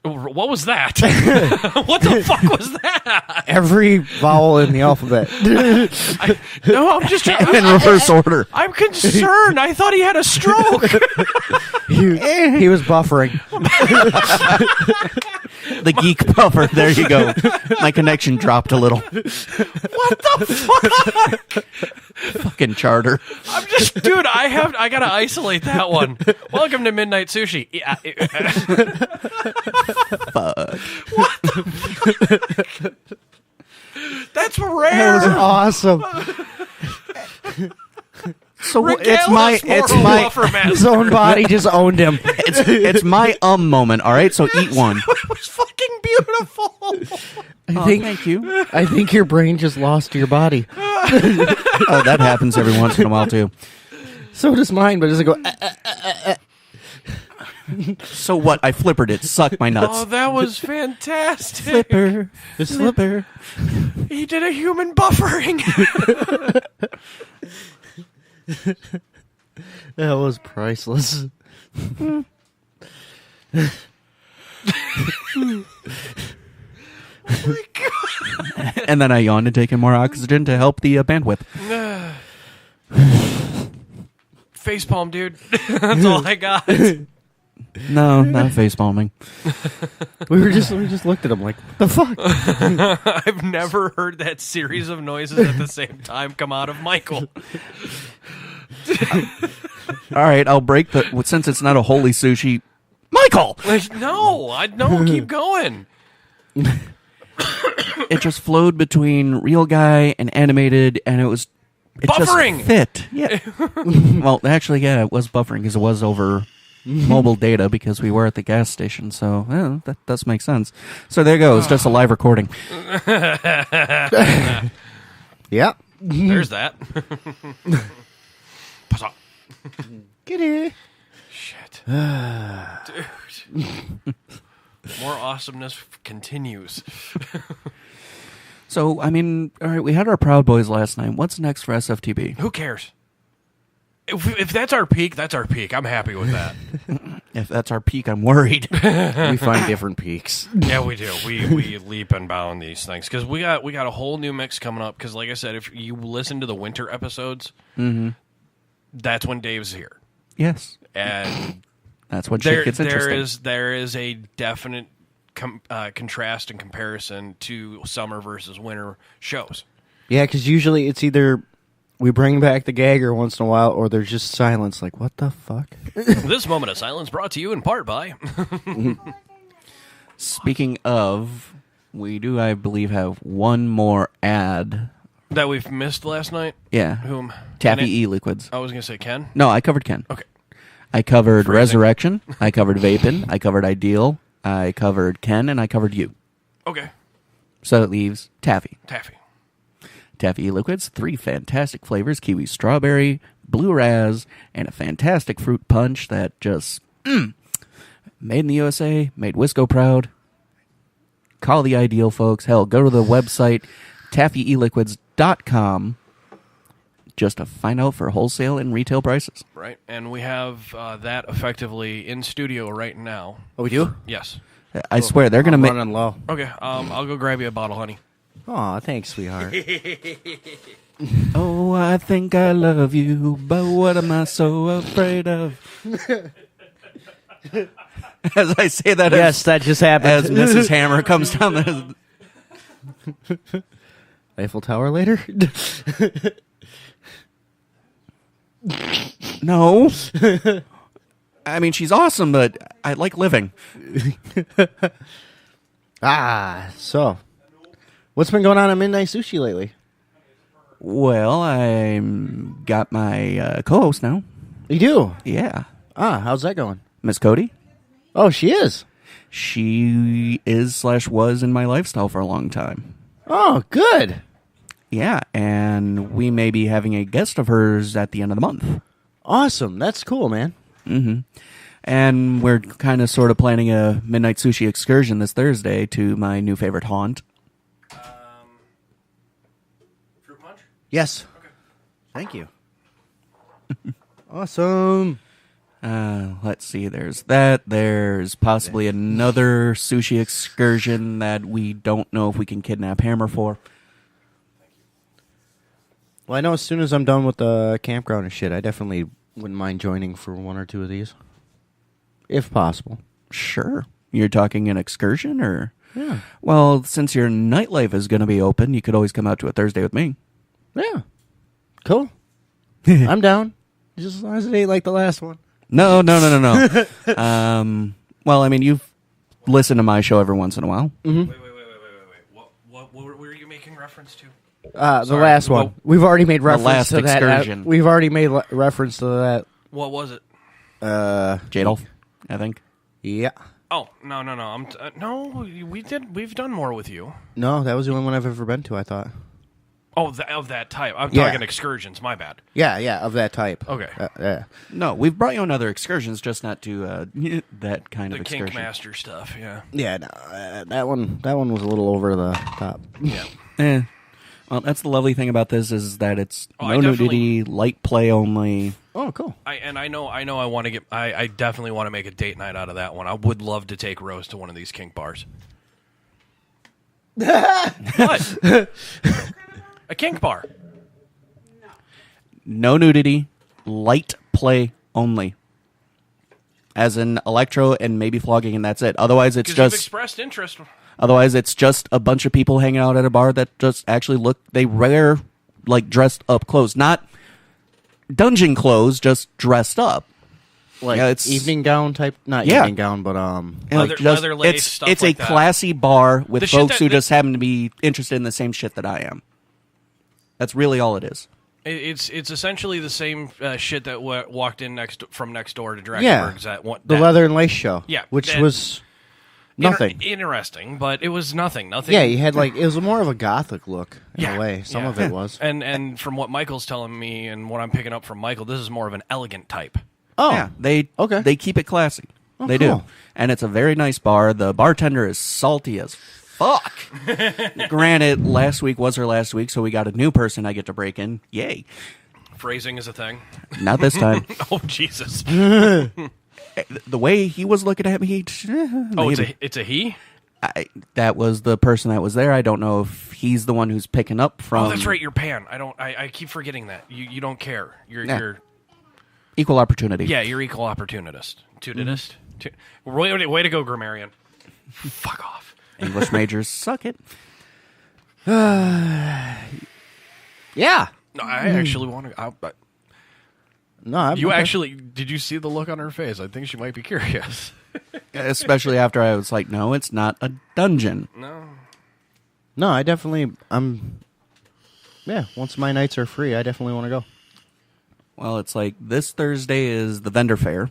What was that? What the fuck was that? Every vowel in the alphabet. No, I'm just trying. in reverse order. I'm concerned. I thought he had a stroke. he was buffering. The geek buffer. There you go. My connection dropped a little. What the fuck? Fucking charter. I'm just, dude. I gotta isolate that one. Welcome to Midnight Sushi. Yeah. Fuck. That's That rare. was awesome. So Regale us more of Bufferman. His own body just owned him. it's my moment. All right, so eat one. It was fucking beautiful. Thank you. I think your brain just lost your body. Oh, that happens every once in a while too. So does mine, but does it go? So what? I flippered it. Suck my nuts. Oh, that was fantastic. Flipper. Flipper. He did a human buffering. That was priceless. And then I yawned and taken more oxygen to help the bandwidth. Facepalm, dude. That's all I got. No, not face palming. We just looked at him like, what the fuck? I've never heard that series of noises at the same time come out of Michael. All right, I'll break the. Since it's not a holy sushi, Michael. No, keep going. It just flowed between real guy and animated, and it Buffering! Just fit. Yeah. Well, actually, yeah, it was buffering because it was over mobile data because we were at the gas station. So that does make sense. So there you go. It's just a live recording. Yeah. There's that. Get it. Shit. Dude. More awesomeness continues. So, I mean, all right, we had our Proud Boys last night. What's next for SFTB? Who cares? If that's our peak, that's our peak. I'm happy with that. If that's our peak, I'm worried. We find different peaks. Yeah, we do. We leap and bound these things because we got a whole new mix coming up. Because, like I said, if you listen to the winter episodes, that's when Dave's here, Yes. and That's when shit gets interesting. there is a definite contrast and comparison to summer versus winter shows. Yeah, because usually it's either we bring back the gagger once in a while, or there's just silence. Like, what the fuck? This moment of silence brought to you in part by. Speaking of, we do, I believe, have one more ad. That we've missed last night? Yeah. Whom? Taffy E-Liquids. I was going to say Ken. No, I covered Ken. Okay. I covered Phrasing. Resurrection. I covered Vapin. I covered Ideal. I covered Ken, and I covered you. Okay. So it leaves Taffy. Taffy. Taffy E-Liquids, 3 fantastic flavors, kiwi strawberry, blue raz, and a fantastic fruit punch that just, made in the USA, made Wisco proud. Call the Ideal, folks. Hell, go to the website, taffyeliquids.com, just to find out for wholesale and retail prices. Right. And we have that effectively in studio right now. Oh, we do? Yes. I swear, they're going to I'm make... running low. Okay. I'll go grab you a bottle, honey. Aw, thanks, sweetheart. Oh, I think I love you, but what am I so afraid of? As I say that, Yes, that just happened. as Mrs. Hammer comes down the... Eiffel Tower later? No. I mean, she's awesome, but I like living. So. What's been going on at Midnight Sushi lately? Well, I got my co-host now. You do? Yeah. How's that going? Miss Cody. Oh, she is? She is/was in my lifestyle for a long time. Oh, good. Yeah, and we may be having a guest of hers at the end of the month. Awesome. That's cool, man. Mm-hmm. And we're kind of sort of planning a Midnight Sushi excursion this Thursday to my new favorite haunt. Fruit punch? Yes. Okay. Thank you. Awesome. Let's see. There's that. There's possibly another sushi excursion that we don't know if we can kidnap Hammer for. Well, I know as soon as I'm done with the campground and shit, I definitely wouldn't mind joining for one or two of these, if possible. Sure. You're talking an excursion, or? Yeah. Well, since your nightlife is going to be open, you could always come out to a Thursday with me. Yeah. Cool. I'm down. Just as long as it ain't like the last one. No. Well, I mean, you've listened to my show every once in a while. Wait. What were you making reference to? The Sorry. last one. Well, We've already made reference last to that. excursion. We've already made reference to that. What was it? Jadolf, I think. Yeah. Oh, no. No, we've done more with you. No, that was the only one I've ever been to, I thought. Oh, of that type. I'm Yeah. talking excursions. My bad. Yeah, of that type. Okay. Yeah. No, we've brought you on other excursions, just not to that kind The of excursion. Kink Master stuff, yeah. Yeah, no, that one was a little over the top. Yeah. Well, that's the lovely thing about this is that it's Oh, no I definitely- nudity, light play only. Oh, cool. I know I want to get I definitely want to make a date night out of that one. I would love to take Rose to one of these kink bars. What? A kink bar. No nudity, light play only. As in electro and maybe flogging, and that's it. Otherwise, it's Because you've just expressed interest. otherwise it's just a bunch of people hanging out at a bar that just actually they wear like dressed up clothes, not dungeon clothes, just dressed up. Like Yeah, it's- evening gown type, not Yeah. evening gown, but And, Leather lace, stuff it's like a that. classy bar with The shit folks that- who just happen to be interested in the same shit that I am. That's really all it is. It's essentially the same shit that walked in from next door to yeah, Drakenberg's at one. the leather and lace show. Yeah, which and- was nothing. Interesting, but it was nothing. Nothing. Yeah, you had it was more of a gothic look in Yeah, a way. Some yeah. of it was. And from what Michael's telling me and what I'm picking up from Michael, this is more of an elegant type. Oh, Yeah, they keep it classy. They do. cool. And it's a very nice bar. The bartender is salty as fuck. Granted, last week was her last week, so we got a new person I get to break in. Yay. Phrasing is a thing. Not this time. Oh Jesus! The way he was looking at me, Oh, maybe. it's a he. That was the person that was there. I don't know if he's the one who's picking up from. Oh, that's right. You're Pan. I keep forgetting that. You don't care. You're Equal opportunity. yeah. You're equal opportunist. Tudidist. Way to go, grammarian. Fuck off. English majors suck it. yeah. No, I actually want to. No, You actually did? You see the look on her face? I think she might be curious. Especially after I was like, no, it's not a dungeon. No, I definitely. Yeah, once my nights are free, I definitely want to go. Well, it's like this Thursday is the vendor fair.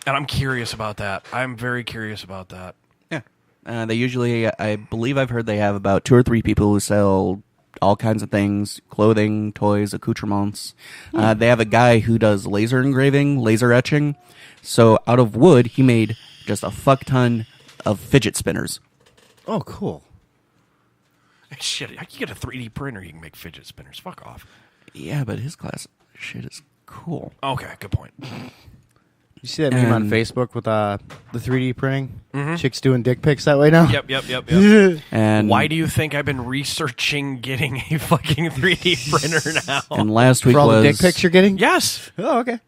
And I'm curious about that. I'm very curious about that. Yeah. They usually, I believe I've heard they have about 2 or 3 people who sell all kinds of things, clothing, toys, accoutrements. They have a guy who does laser engraving, laser etching. So out of wood, he made just a fuck ton of fidget spinners. Oh, cool. Shit, you get a 3D printer, you can make fidget spinners. Fuck off. Yeah, but his class shit is cool. Okay, good point. You see that meme on And- Facebook with the 3D printing? Chicks doing dick pics that way now? Yep. And Why do you think I've been researching getting a fucking 3D printer now? And last week For all was the dick pics you're getting? Yes. Oh, okay.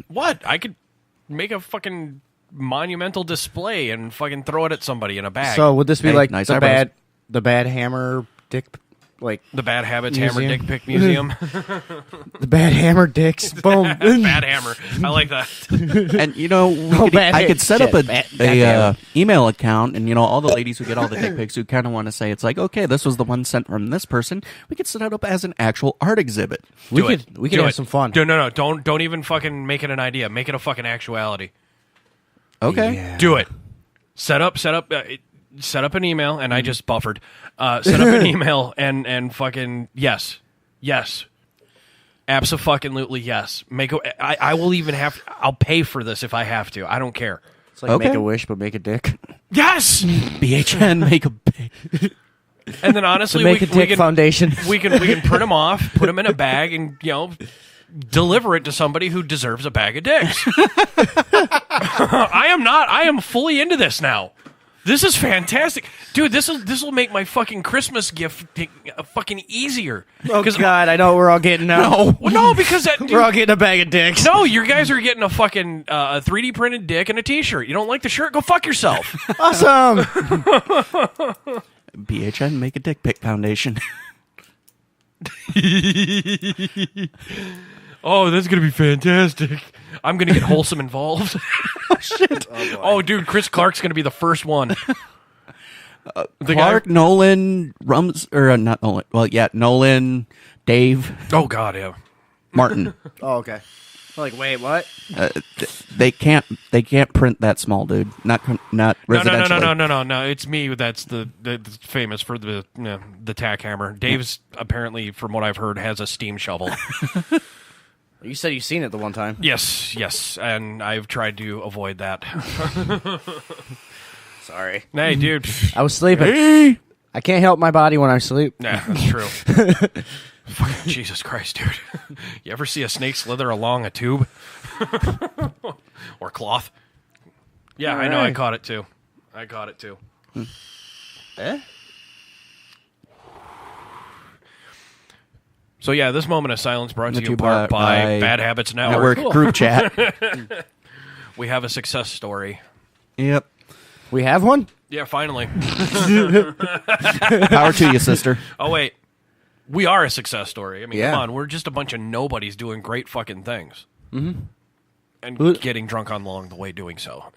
What? I could make a fucking monumental display and fucking throw it at somebody in a bag. So would this be Hey, like nice the eyebrows. bad hammer dick, like the Bad Habits Museum. Hammer Dick Pic Museum. the bad hammer dicks? Boom. Bad Hammer. I like that. And you know, I could set up a email account, and you know, all the ladies who get all the dick pics who kind of want to say it's like, okay, this was the one sent from this person. We could set it up as an actual art exhibit. we Do could it. we could Do have it. some fun. No. Don't even fucking make it an idea. Make it a fucking actuality. Okay. Yeah. Do it. Set up an email, and I just buffered. Set up an email and fucking yes, abso-fucking-lutely yes. I will even have. I'll pay for this if I have to. I don't care. It's like Okay. make a wish, but make a dick. Yes. BHN make a big. And then honestly, Make a dick can foundation. we can print them off, put them in a bag, and deliver it to somebody who deserves a bag of dicks. I am fully into this now. This is fantastic. Dude, this will make my fucking Christmas gift fucking easier. Oh, God, I know what we're all getting now. No, because we're all getting a bag of dicks. No, you guys are getting a fucking 3D printed dick and a t-shirt. You don't like the shirt? Go fuck yourself. Awesome. BHN, make a dick pic foundation. Oh, that's going to be fantastic. I'm going to get Wholesome involved. Oh, shit. Oh, dude, Chris Clark's going to be the first one. Clark, Nolan, not Nolan. Well, yeah, Nolan, Dave. Oh, God, yeah. Martin. Oh, okay. Like, wait, what? They can't print that small, dude. Not residentially. No. It's me. That's the famous for the tack hammer. Dave's apparently, from what I've heard, has a steam shovel. You said you've seen it the one time. Yes, and I've tried to avoid that. Sorry. Hey, dude. I was sleeping. Hey. I can't help my body when I sleep. Yeah, that's true. Fucking Jesus Christ, dude. You ever see a snake slither along a tube? Or cloth? Yeah, All I know. right. I caught it too. Eh? So yeah, this moment of silence brought to you in Brought part by by Bad Habits Network. Group chat. We have a success story. Yep. We have one? Yeah, finally. Power to you, sister. Oh wait, we are a success story. I mean, Yeah. come on, we're just a bunch of nobodies doing great fucking things. Mm-hmm. And getting drunk along the way doing so.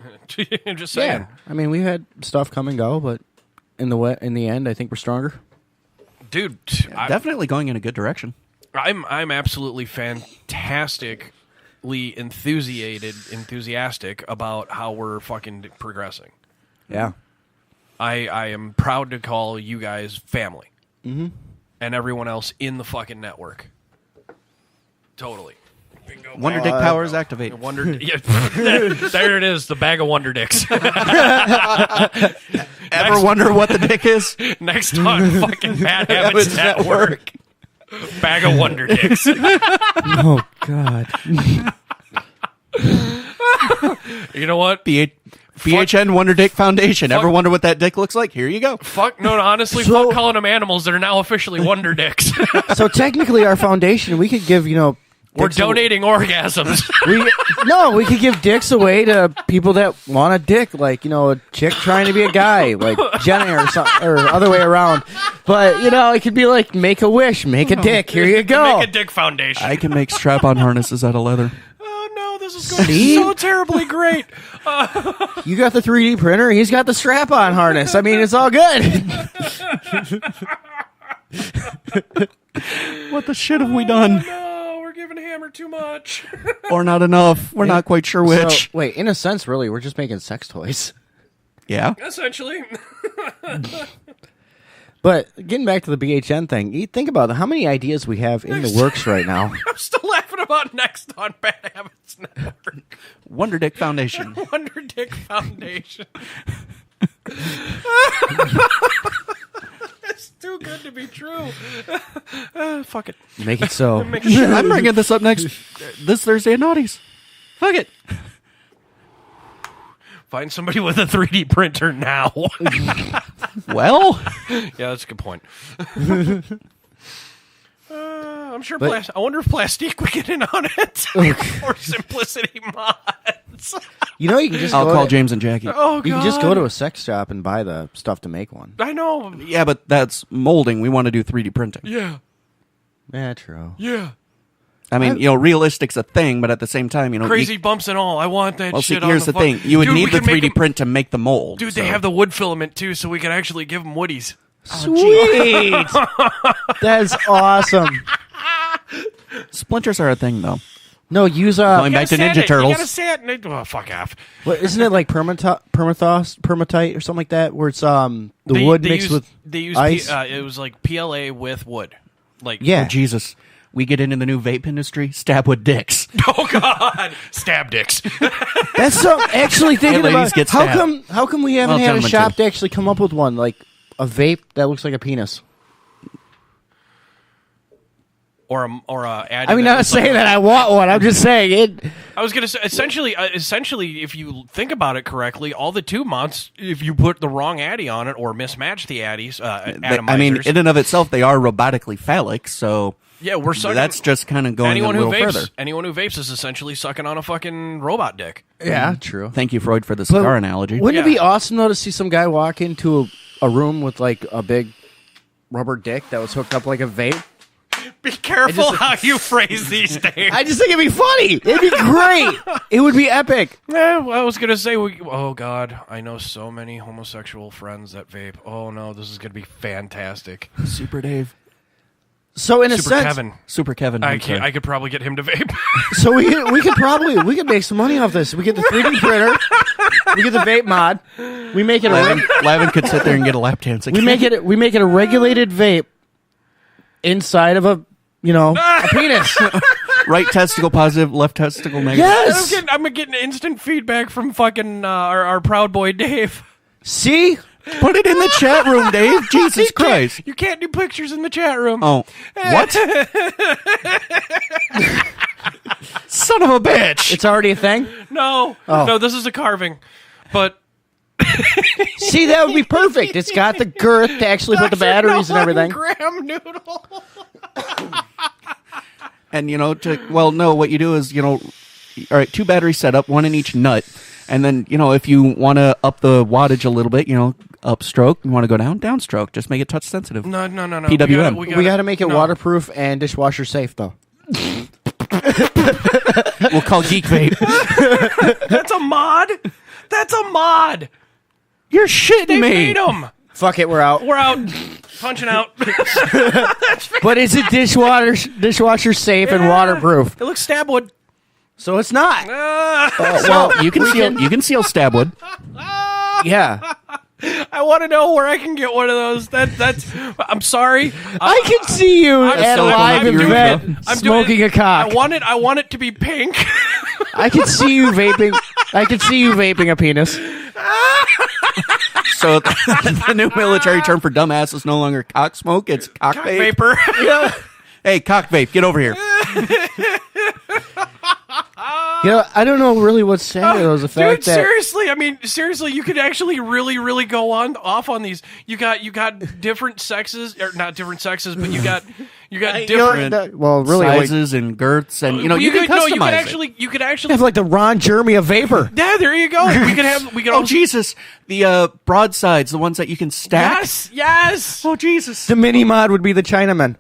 I'm just saying. Yeah. I mean, we've had stuff come and go, but in the end, I think we're stronger. Dude, Definitely going in a good direction. I'm absolutely fantastically enthusiastic about how we're fucking progressing. Yeah. I am proud to call you guys family. Mm-hmm. And everyone else in the fucking network. Totally. Bingo. Wonder Dick powers activate. Yeah, there it is, the bag of Wonder Dicks. Ever wonder what the dick is? Next on fucking Bad Habits Network. Bag of Wonder Dicks. Oh, God. You know what? BHN Wonder Dick Foundation. Ever wonder what that dick looks like? Here you go. Honestly, So- fuck calling them animals. They're now officially Wonder Dicks. So technically, our foundation, we could give, We're dicks donating orgasms. we could give dicks away to people that want a dick, like, a chick trying to be a guy, like Jenny or something, or other way around. But, it could be like, make a wish, make a dick, here you go. Make a dick foundation. I can make strap-on harnesses out of leather. Oh, no, this is going to See? be so terribly great. You got the 3D printer, he's got the strap-on harness. I mean, it's all good. What the shit have we done? No, we're giving Hammer too much. Or not enough. We're not quite sure which. So, wait, in a sense, really, we're just making sex toys. Yeah. Essentially. But getting back to the BHN thing, you think about how many ideas we have in the works right now. I'm still laughing about next on Bad Habits Network. Wonder Dick Foundation. Wonder Dick Foundation. It's too good to be true. Fuck it. Make it so. I'm bringing this up this Thursday at Naughties. Fuck it. Find somebody with a 3D printer now. Well, Yeah, that's a good point. I'm sure. I wonder if Plastique would get in on it or Simplicity Mods. You can just I'll go call to, James and Jackie. Oh God! You can just go to a sex shop and buy the stuff to make one. I know. Yeah, but that's molding. We want to do 3D printing. Yeah. Yeah, true. Yeah. I mean, realistic's a thing, but at the same time, Crazy bumps and all. I want that Well, see, shit. here's on the thing. You would Dude, need we the can make 3D them- print to make the mold. Dude, so. they have the wood filament too, so we can actually give them woodies. Sweet. That's awesome. Splinters are a thing, though. No, use Going back to Ninja Turtles. You gotta sand it. Oh, fuck off. what isn't it like permatite or something like that, where it's wood mixed with ice? It was like PLA with wood. Like Yeah. Oh, Jesus. We get into the new vape industry, stab with dicks. Oh God, stab dicks. That's so actually thinking Hey, ladies, about get how stabbed. come we haven't Well, had a gentlemen, shop too. to actually come up with one, like a vape that looks like a penis. or a Addy. I mean, that not was saying that I want one. I'm just saying it. I was gonna say essentially, if you think about it correctly, all the 2 months, if you put the wrong Addy on it or mismatch the Addies, atomizers. I mean, in and of itself, they are robotically phallic, so yeah, we're sucking. that's just kind of going a little further. Anyone who vapes is essentially sucking on a fucking robot dick. Yeah, true. Thank you, Freud, for the cigar analogy. Wouldn't it Yeah. be awesome though to see some guy walk into a room with like a big rubber dick that was hooked up like a vape? Be careful how you phrase these days. I just think it'd be funny. It'd be great. It would be epic. I was gonna say, oh god, I know so many homosexual friends that vape. Oh no, this is gonna be fantastic. Super Dave. So in a Super sense, Kevin, Super Kevin. I I'm sorry. could probably get him to vape. so we could make some money off this. We get the 3D printer, we get the vape mod, we make it Lavin could sit there and get a lap dance again. we make it a regulated vape inside of a penis. Right testicle positive, left testicle negative. Yes. I'm getting instant feedback from fucking our proud boy Dave. See? Put it in the chat room, Dave. Jesus Christ. You can't do pictures in the chat room. Oh, what? Son of a bitch. It's already a thing? No, Oh. no, this is a carving, but. See, that would be perfect. It's got the girth to actually put the batteries and everything. Graham noodle. And, no, what you do is, all right, 2 batteries set up, 1 in each nut. And then, if you want to up the wattage a little bit, upstroke, you want to go downstroke. Just make it touch sensitive. No. PWM. We got to make it waterproof and dishwasher safe, though. We'll call Geek Vape. That's a mod. That's a mod. You're shitting They me. made them. Fuck it, we're out. We're out. Punching out. But is it dishwasher safe and waterproof? It looks stabwood. So it's not. Well, you can seal stabwood. Yeah. I want to know where I can get one of those. That's. I'm sorry. I can see you at a live I'm doing event smoking a cock. I want it to be pink. I can see you vaping. I can see you vaping a penis. So the new military term for dumbass is no longer cock smoke, it's cock vape. Vapor. Hey, cock vape, get over here. I don't know really what's sad though, is the fact Dude, that seriously, you could actually really go off on these. You got different sexes, or not different sexes, but you got different well, really, sizes and girths, and you can customize it. You could actually have like the Ron Jeremy of vapor. Yeah, there you go. We could Oh Jesus, the broadsides, the ones that you can stack. Yes. Oh Jesus, The mini mod would be the Chinaman.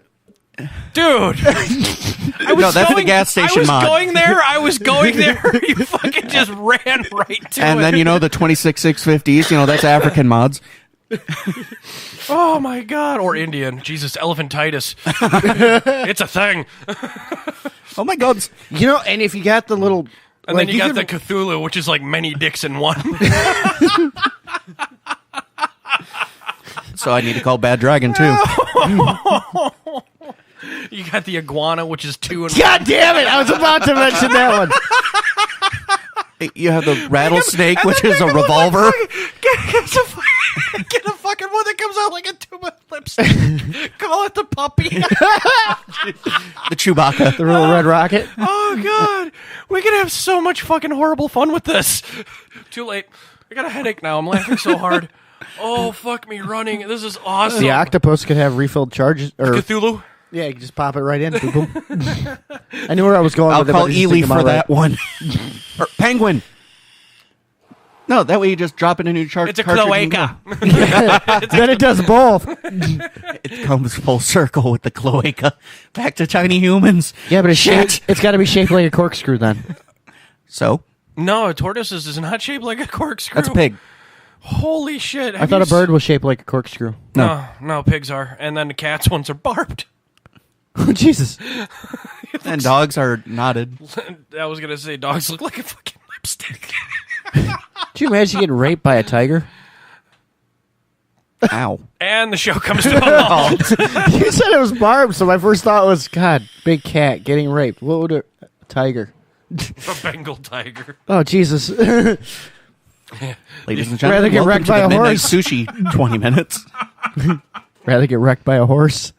Dude. No, that's the gas station mod. I was going there. You fucking just ran right to it. And then the 26650s. That's African mods. Oh my god, or Indian. Jesus, elephantitis. It's a thing. Oh my God. And if you got the little, And then you got the Cthulhu, which is like many dicks in one. So I need to call Bad Dragon too. You got the iguana, which is 2 and God damn it! I was about to mention that one. You have the rattlesnake, which is a revolver. Get a fucking one that comes out like a tube of lipstick. Call it the puppy. The Chewbacca. The little red rocket. Oh god, we could have so much fucking horrible fun with this. Too late. I got a headache now. I'm laughing so hard. Oh fuck me running. This is awesome. The octopus could have refilled charges. Or Cthulhu. yeah, you just pop it right in. Boom, boom. I knew where I was going I'll with it. call but I just Ely didn't come for out that right. one. Or Penguin. No, that way you just drop it in a new It's a cartridge. cloaca. Then it does both. It comes full circle with the cloaca. Back to tiny humans. Yeah, but it's got to be shaped like a corkscrew then. So? No, a tortoise is not shaped like a corkscrew. That's a pig. Holy shit. I thought a bird was shaped like a corkscrew. No, pigs are. And then the cats ones are barbed. Oh, Jesus. And dogs are knotted. I was going to say dogs look like a fucking lipstick. Could you imagine getting raped by a tiger? Ow. And the show comes to a halt. You said it was barbed, so my first thought was, God, big cat getting raped. What would a tiger? A Bengal tiger. Oh, Jesus. Ladies and Rather gentlemen, get welcome wrecked to by the a Midnight horse. Sushi 20 minutes. Rather get wrecked by a horse.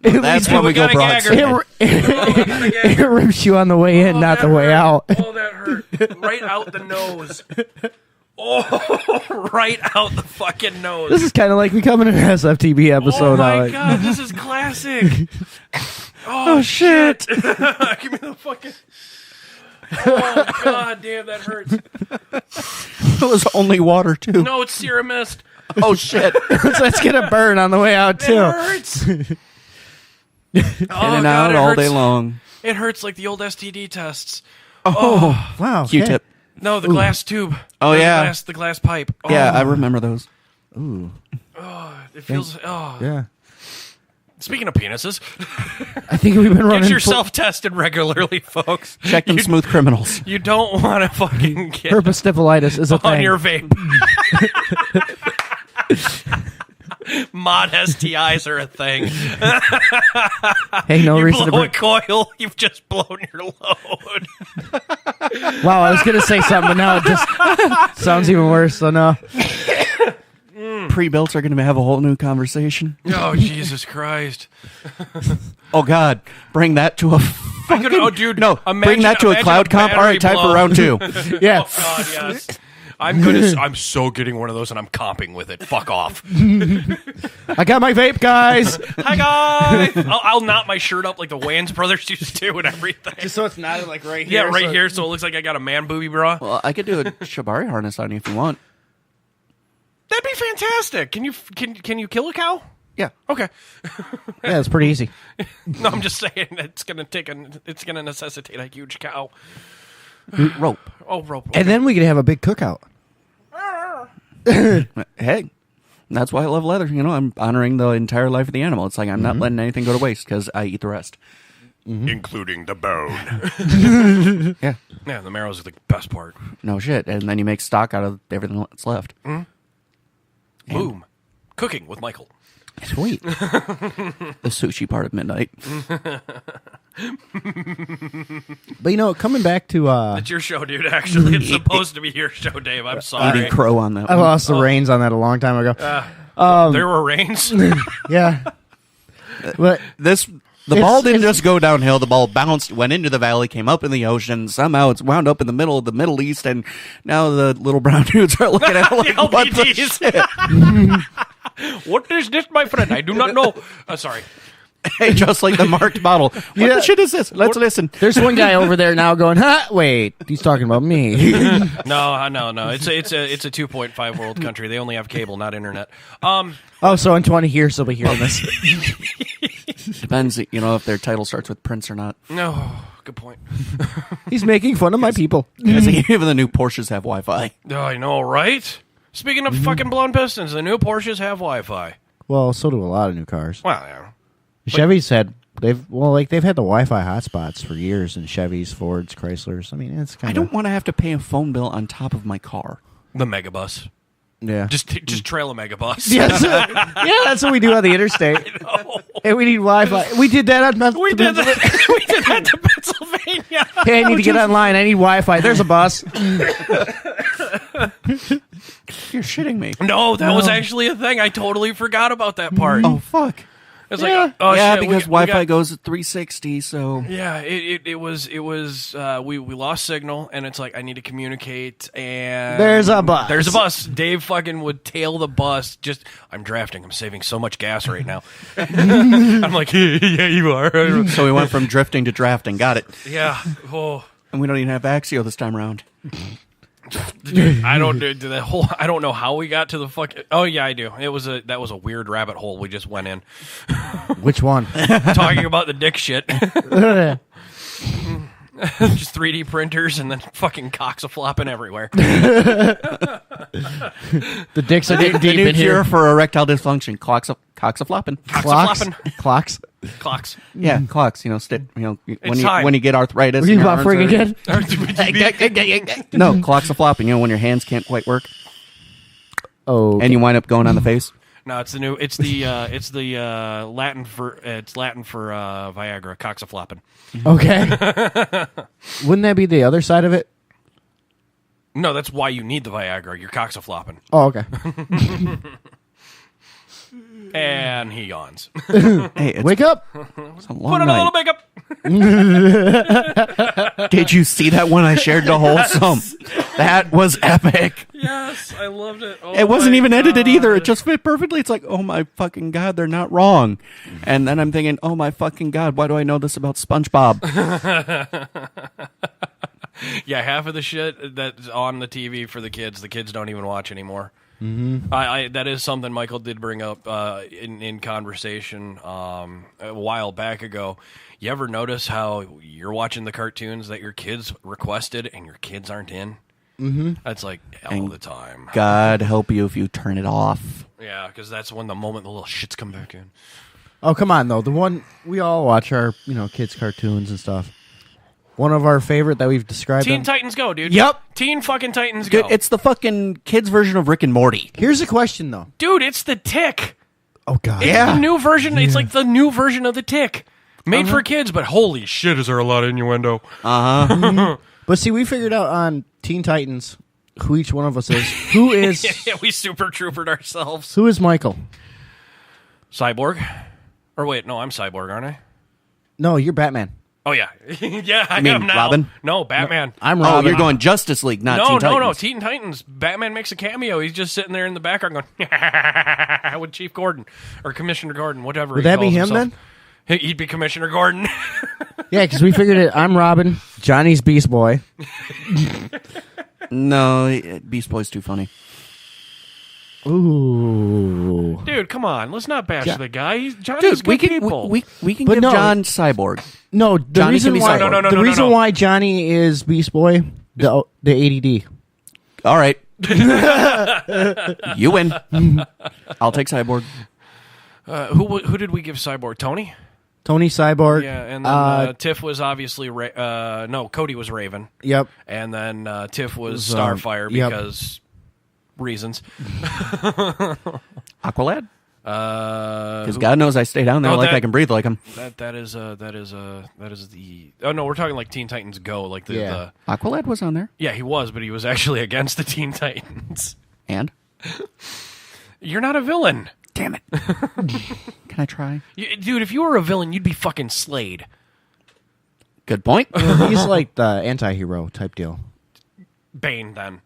That's when we go got a gagger. broadside. It rips you on the way in, not the way out. Oh, that hurt. Right out the nose. Oh, right out the fucking nose. This is kind of like becoming an SFTB episode. Oh my Alec. god, this is classic. Oh, shit. Give me the fucking... Oh, god damn, that hurts. It was only water, too. No, it's serum mist. Oh, shit. Let's get a burn on the way out, It too. hurts. In and out it all hurts. day long. It hurts like the old STD tests. Oh, wow. okay. Q-tip. No, the glass tube. Oh, Or yeah. The glass pipe. Oh, Yeah, I remember those. Ooh. it feels... Oh. Yeah. Speaking of penises, I think we've been running. get yourself tested regularly, folks. Check them smooth criminals. You don't want to fucking get Herpes syphilitis is a on thing. your vape. Mod STIs are a thing. Hey, no You reason to blow bring. a coil, you've just blown your load. Wow, I was gonna say something, but now it just sounds even worse. So no. Pre-builts are going to have a whole new conversation. Oh, Jesus Christ. Oh, God. Bring that to a fucking... Oh, dude. No, bring that to a cloud comp. All right, time for round 2. Yeah. Oh, God, yes. I'm so getting one of those and I'm comping with it. Fuck off. I got my vape, guys. Hi, guys. I'll knot my shirt up like the Wayans brothers used to and everything. Just so it's not like right Yeah, here. right here, so it looks like I got a man booby bra. Well, I could do a shibari harness on you if you want. That'd be fantastic. Can you kill a cow? Yeah. Okay. Yeah, it's pretty easy. No, I'm just saying it's gonna necessitate a huge cow. Rope. Oh, rope. And then we could have a big cookout. Hey, that's why I love leather. You know, I'm honoring the entire life of the animal. It's like I'm not letting anything go to waste because I eat the rest. Including the bone. Yeah. Yeah, the marrow's the best part. No shit. And then you make stock out of everything that's left. Boom. Cooking with Michael. Sweet. The sushi part of midnight. But you know, coming back to It's your show, dude. Actually, it's supposed to be your show, Dave. I'm sorry. Eating crow on that I one. lost the reins on that a long time ago. There were rains. Yeah. But The ball didn't just go downhill. The ball bounced, went into the valley, came up in the ocean. Somehow it's wound up in the middle of the Middle East, and now the little brown dudes are looking at it like, what the shit? What is this, my friend? I do not know. Sorry. Hey, just like the marked bottle. What Yeah. the shit is this? Let's listen. there's one guy over there now going, "Huh? Wait, he's talking about me." No. It's a 2.5 world country. They only have cable, not internet. Oh, so in 20 years they'll be hearing this. Depends, you know, if their title starts with Prince or not. No, good point. He's making fun of my people. Because even the new Porsches have Wi-Fi. Oh, I know, right? Speaking of fucking blown pistons, the new Porsches have Wi-Fi. Well, so do a lot of new cars. Well, yeah. Chevys they've had the Wi-Fi hotspots for years in Chevys, Fords, Chryslers. I mean, it's kind I of don't want to have to pay a phone bill on top of my car. The megabus. yeah. Just trail a megabus. Yes. Yeah, that's what we do on the interstate. And we need Wi-Fi. We did that on We did that. We did that to Pennsylvania. Hey, I need to get online. I need Wi-Fi. There's a bus. You're shitting me. No, that was actually a thing. I totally forgot about that part. Oh, fuck. It's Yeah. like, oh, yeah, shit, because we Wi-Fi got- goes at 360, so... Yeah, it was we lost signal, and it's like I need to communicate, and There's a bus. There's a bus. Dave fucking would tail the bus. I'm drafting. I'm saving so much gas right now. I'm like, yeah, you are. So we went from drifting to drafting. Got it. Yeah. Oh. And we don't even have Axio this time around. Dude, I don't do the whole. I don't know how we got to the fucking. Oh yeah, I do. That was a weird rabbit hole we just went in, Which one? talking about the dick shit. The Just 3D printers and then fucking cocks a flopping everywhere. dicks are getting The deep new in cure here. for erectile dysfunction. Cocks a flopping. Cocks a Clocks. flopping. Clocks. Clocks. Yeah, clocks. You know, time. when you get arthritis. What are you in your buffering arms again? No, clocks a flopping. You know, when your hands can't quite work Oh, and you wind up going on the face. No, it's the Latin for Viagra. Cocks a flopping. okay. Wouldn't that be the other side of it? No, that's why you need the Viagra. Your cock's a flopping. Oh, okay. And he yawns. Hey, Wake up! it's a long Put on a little night. makeup. Did you see that one I shared to Wholesome? That was epic. Yes, I loved it. Oh It wasn't my even edited either. It God. just fit perfectly. It's like, oh my fucking God, they're not wrong. And then I'm thinking, oh my fucking God, why do I know this about SpongeBob? Yeah, half of the shit that's on the TV for the kids don't even watch anymore. Mm-hmm. That is something Michael did bring up in conversation a while back ago. You ever notice how you're watching the cartoons that your kids requested and your kids aren't in? Mm-hmm. That's like all the time. God help you if you turn it off. Yeah, because that's when the moment the little shits come back in. Oh, come on, though. The one we all watch our, kids' cartoons and stuff. One of our favorite that we've described. Teen Titans Go, dude. Yep. Teen fucking Titans Go. Dude, it's the fucking kids' version of Rick and Morty. Here's a question, though. Dude, it's the Tick. Oh, God. It's the new version. It's like the new version of the Tick. Made Uh-huh. for kids, but holy shit, is there a lot of innuendo. But see, we figured out on Teen Titans who each one of us is. Who is Yeah, we super troopered ourselves. who is Michael? Cyborg? Or wait, no, I'm Cyborg, aren't I? No, you're Batman. Oh, yeah. Yeah, I mean am now. Robin? No, Batman. I'm Oh, Robin. you're going Justice League, not No, Teen Titans. no, Teen Titans. Batman makes a cameo. He's just sitting there in the background going, with Chief Gordon or Commissioner Gordon, whatever. Would he that be calls him himself. He'd be Commissioner Gordon. Yeah, because we figured it. I'm Robin. Johnny's Beast Boy. No, Beast Boy's too funny. Ooh. Dude, come on. Let's not bash the guy. Johnny's Dude, good we can people. we can But give no, John Cyborg. No, the Johnny reason can be why Cyborg. No, the reason no. why Johnny is Beast Boy, the ADD. All right. You win. I'll take Cyborg. Who did we give Cyborg? Tony? Tony Cyborg. Yeah, and then Tiff was obviously no, Cody was Raven, Yep. and then Tiff was Was, Starfire yep. because reasons. Aqualad? Because Because God knows I stay down there Oh, like that- I can breathe like him. that is the. Oh no, we're talking like Teen Titans Go, like the. Yeah. Aqualad was on there. Yeah, he was, but he was actually against the Teen Titans. And? You're not a villain. Damn it. Can I try? Dude, if you were a villain, you'd be fucking Slade. Good point. He's like the anti-hero type deal. Bane, then.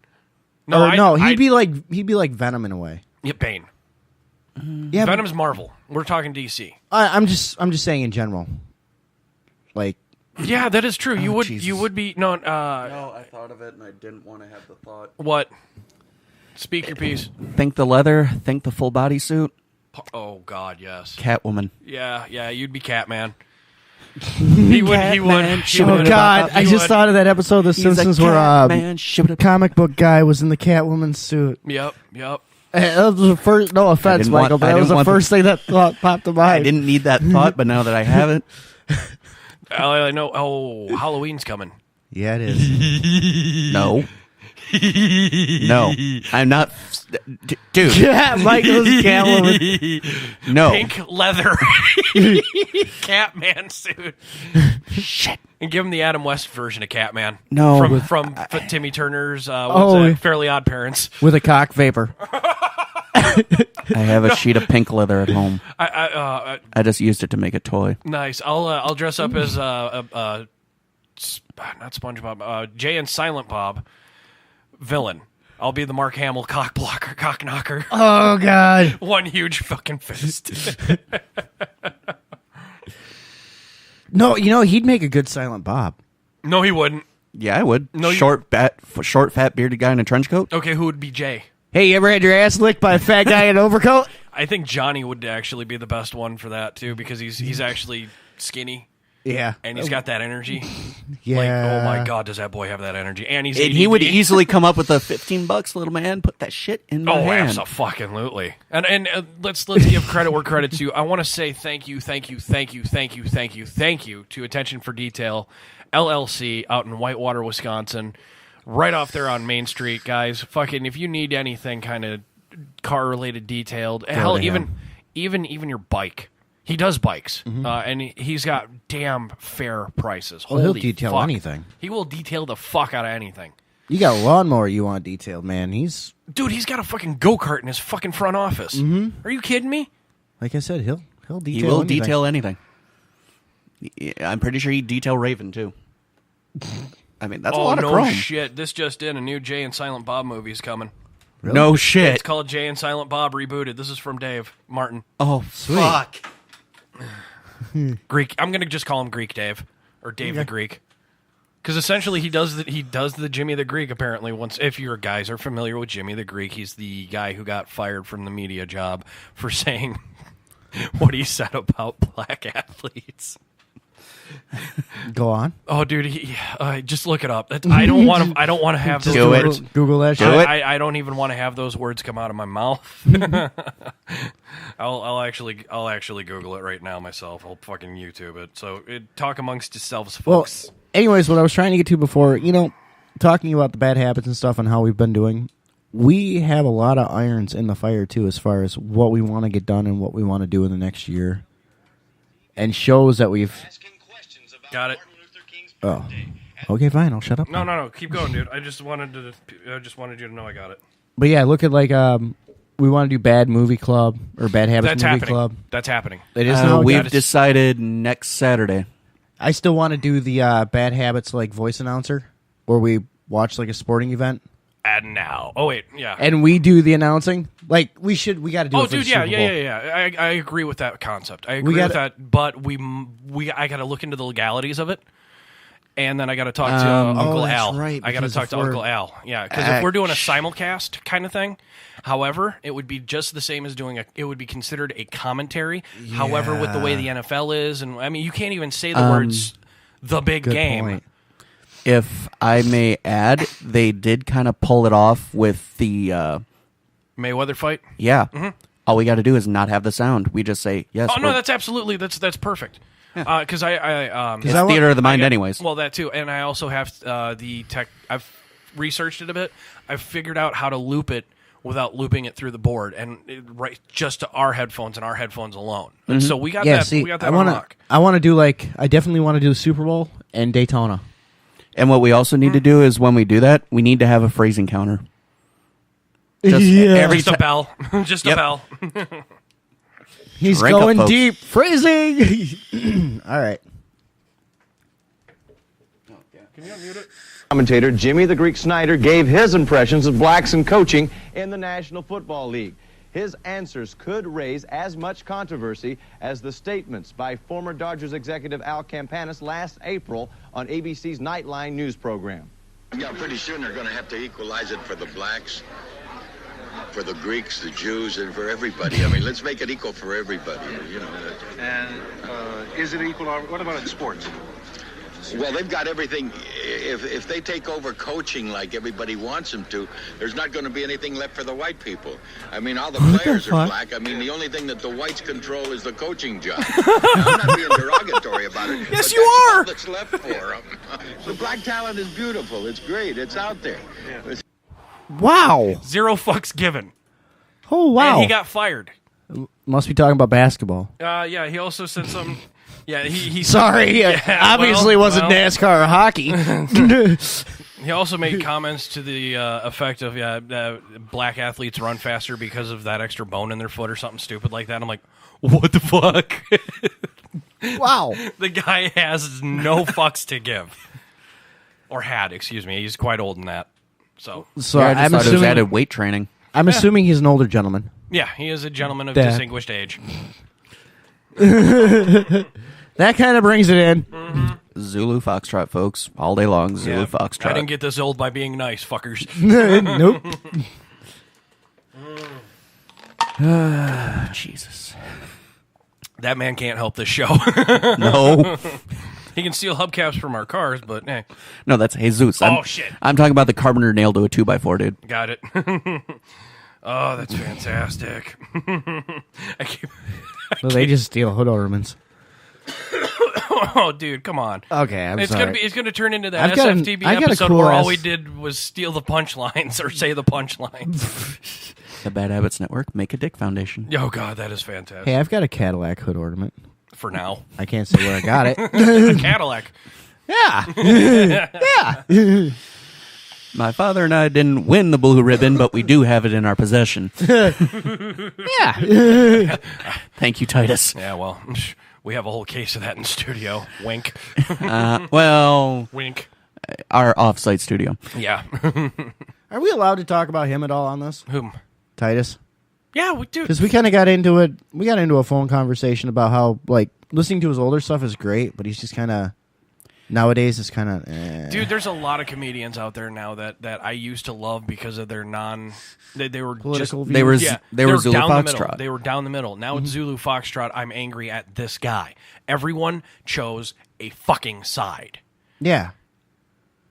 He'd be like Venom in a way. Yeah, Bane. Yeah, but Venom's Marvel. We're talking DC. I'm just saying in general. Like, Yeah, that is true. You would Jesus. be No, I thought of it and I didn't want to have the thought. what? Speak your piece. Think the leather, think the full body suit. Oh God, yes. Catwoman. Yeah, you'd be Catman. He would. oh God, I just thought of that episode of The Simpsons where Shibba comic book guy was in the Catwoman suit. Yep. That was the first. No offense, didn't want- Michael, but I that was didn't the want first thing that thought popped to mind. I didn't need that thought, but now that I have it, I know. Oh, Halloween's coming. Yeah, it is. no. No. I'm not. Dude. Yeah, Michael's Catwoman. No. Pink leather Catman suit. Shit. And give him the Adam West version of Catman. No. From Timmy Turner's Oh. Fairly Odd Parents. With a cock vapor. I have a sheet of pink leather at home. I I just used it to make a toy. nice. I'll dress up as not SpongeBob. Jay and Silent Bob villain. I'll be the Mark Hamill cock knocker. Oh God. One huge fucking fist. No, he'd make a good Silent Bob. No, he wouldn't. Yeah, I would. No, you- short, fat, bearded guy in a trench coat. Okay, who would be Jay? Hey, you ever had your ass licked by a fat guy in an overcoat? I think Johnny would actually be the best one for that too, because he's actually skinny Yeah. and he's got that energy. Yeah. Like, oh my God, does that boy have that energy? And he's And he would ADD. easily come up with the $15, little man. Put that shit in my Oh, hand. absolutely. And let's give credit where credit's due. I want to say thank you to Attention for Detail LLC out in Whitewater, Wisconsin, right off there on Main Street, guys. Fucking, if you need anything kind of car related detailed, hell, to even your bike. He does bikes, and he's got damn fair prices. Well, he'll Holy detail fuck. anything. He will detail the fuck out of anything. You got a lawnmower you want detailed, man. Dude, he's got a fucking go-kart in his fucking front office. Are you kidding me? Like I said, he'll detail. He will anything. detail anything. I'm pretty sure he'd detail Raven too. I mean, that's a lot of no chrome. shit! This just in: a new Jay and Silent Bob movie is coming. Really? No shit. It's called Jay and Silent Bob Rebooted. This is from Dave Martin. Oh, fuck. Greek. I'm gonna just call him Greek Dave or Dave the Greek, because essentially he does the Jimmy the Greek. Apparently, once if you guys are familiar with Jimmy the Greek, he's the guy who got fired from the media job for saying what he said about black athletes. Go on. Oh, dude, just look it up. I don't want to. I don't want to have those Do it. words. Google that shit. Do it. I don't even want to have those words come out of my mouth. I'll actually Google it right now myself. I'll fucking YouTube it. So talk amongst yourselves, Well, folks. anyways, what I was trying to get to before, talking about the bad habits and stuff and how we've been doing, we have a lot of irons in the fire too, as far as what we want to get done and what we want to do in the next year, and shows that we've. Got it. Oh, okay, fine. I'll shut up. No. Keep going, dude. I just wanted you to know I got it. But yeah, look at we want to do Bad Movie Club or Bad Habits That's Movie happening. Club. That's happening. It is now. We've decided next Saturday. I still want to do the Bad Habits voice announcer, where we watch a sporting event And now. Oh wait, yeah. and we do the announcing. We got to do. Oh, it for dude, the yeah. Super Bowl. I agree with that concept. I agree with that, but I got to look into the legalities of it, and then I got to talk to Uncle that's Al. right, I got to because talk if to we're- Uncle Al. Yeah, because if we're doing a simulcast kind of thing, however, it would be just the same as doing it would be considered a commentary. However, with the way the NFL is, and I mean, you can't even say the words "the big Good game." point. If I may add, they did kind of pull it off with the Mayweather fight. yeah. All we got to do is not have the sound. We just say yes. Oh no, that's absolutely that's perfect. Because it's theater of the mind, anyways. Well, that too, and I also have the tech. I've researched it a bit. I've figured out how to loop it without looping it through the board, and right just to our headphones and our headphones alone. And so we got Yeah, that. see, we got that I on want lock. to do I definitely want to do the Super Bowl and Daytona. And what we also need to do is when we do that, we need to have a phrasing counter. Just Just a bell. Just a Yep. bell. He's Rank up, going folks. deep. Phrasing. All right. Commentator Jimmy the Greek Snyder gave his impressions of blacks in coaching in the National Football League. His answers could raise as much controversy as the statements by former Dodgers executive Al Campanis last April on ABC's Nightline news program. Yeah, pretty soon they're going to have to equalize it for the blacks, for the Greeks, the Jews, and for everybody. I mean, let's make it equal for everybody, you know. And is it equal? What about in sports? Well, they've got everything. If they take over coaching like everybody wants them to, there's not going to be anything left for the white people. I mean, all the players are black. I mean, the only thing that the whites control is the coaching job. I'm not being derogatory about it. Yes, but you that's are. all that's left for them. The black talent is beautiful. It's great. It's out there. It's Wow. Zero fucks given. Oh wow. And he got fired. Must be talking about basketball. Yeah. He also said some. Yeah. He Sorry, obviously well, wasn't well. NASCAR or hockey. He also made comments to the effect of, black athletes run faster because of that extra bone in their foot or something stupid like that. I'm like, what the fuck? Wow. The guy has no fucks to give. Or had, excuse me. He's quite old in that. So, So Yeah, I just I'm thought it was assuming added weight training. assuming he's an older gentleman. yeah, he is a gentleman of Dad. distinguished age. That kind of brings it in. Zulu Foxtrot, folks, all day long. Zulu Yeah, Foxtrot. I didn't get this old by being nice, fuckers. Nope. Jesus. That man can't help this show. No, He can steal hubcaps from our cars, but hey, no, that's Jesus. Oh, shit. I'm talking about the carpenter nailed to a 2x4, dude. got it. Oh, that's fantastic. I keep, So they just steal hood ornaments. oh, dude, come on. Okay, I'm It's sorry. gonna turn into that I've got an- SFTB I got a episode cool where all ass- we did was steal the punchlines or say the punchlines. The Bad Habits Network, Make a Dick Foundation. Oh God, that is fantastic. Hey, I've got a Cadillac hood ornament. For now, I can't say where I got it. a Cadillac. Yeah. Yeah. My father and I didn't win the blue ribbon, but we do have it in our possession. Yeah. Thank you, Titus. Yeah, well, we have a whole case of that in studio. Wink. Well, Wink. our off-site studio. Yeah. Are we allowed to talk about him at all on this? Whom? Titus? Yeah, we do. Because we kind of got into it. We got into a phone conversation about how, like, listening to his older stuff is great, but he's just kind of... Nowadays, it's kind of... Dude, there's a lot of comedians out there now that I used to love because of their they were Political just... views. They were Zulu down the middle. Foxtrot. They were down the middle. Now it's Zulu Foxtrot. I'm angry at this guy. Everyone chose a fucking side. Yeah.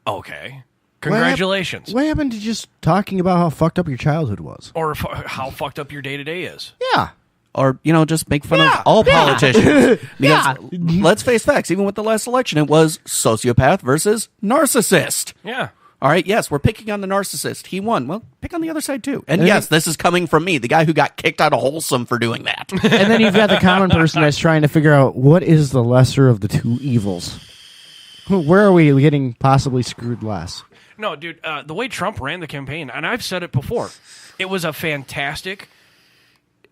Okay. Congratulations. What happened to just talking about how fucked up your childhood was? Or how fucked up your day-to-day is. Yeah. Or, just make fun of all politicians. Because, let's face facts, even with the last election, it was sociopath versus narcissist. Yeah. All right, yes, we're picking on the narcissist. He won. Well, pick on the other side, too. And yes, this is coming from me, the guy who got kicked out of Wholesome for doing that. And then you've got the common person that's trying to figure out what is the lesser of the two evils. Where are we getting possibly screwed less? No, dude, the way Trump ran the campaign, and I've said it before, it was a fantastic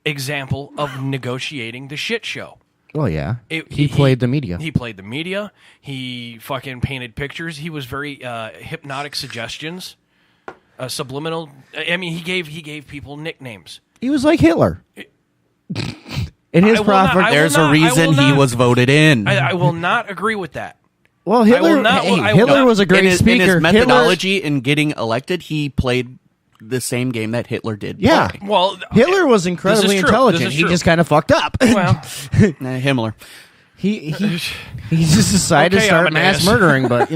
example of negotiating the shit show. Oh, yeah. He played the media. He played the media. He fucking painted pictures. He was very hypnotic suggestions, subliminal. I mean, he gave people nicknames. He was like Hitler. In his prophet, there's a reason he was voted in. I will not agree with that. Well, Hitler, Hitler was a great speaker. In his methodology in getting elected, he played the same game that Hitler did. Yeah. play. Well, Hitler was incredibly intelligent. He just kind of fucked up. Well, Himmler. He just decided to start mass murdering, but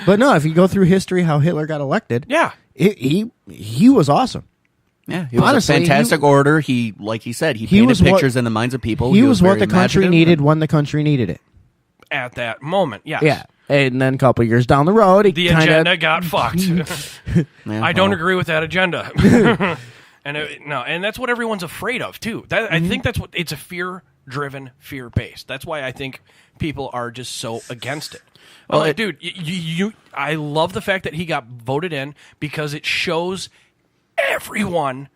but no, if you go through history, how Hitler got elected, yeah, he was awesome. Yeah, he was honestly, a fantastic orator. He, like he said, he painted pictures in the minds of people. He was what the country needed when the country needed it. At that moment, yes. Yeah. And then a couple of years down the road, the agenda got fucked. I don't agree with that agenda. And that's what everyone's afraid of too. I think that's what it's a fear-driven, fear-based. That's why I think people are just so against it. Well, dude, I love the fact that he got voted in because it shows everyone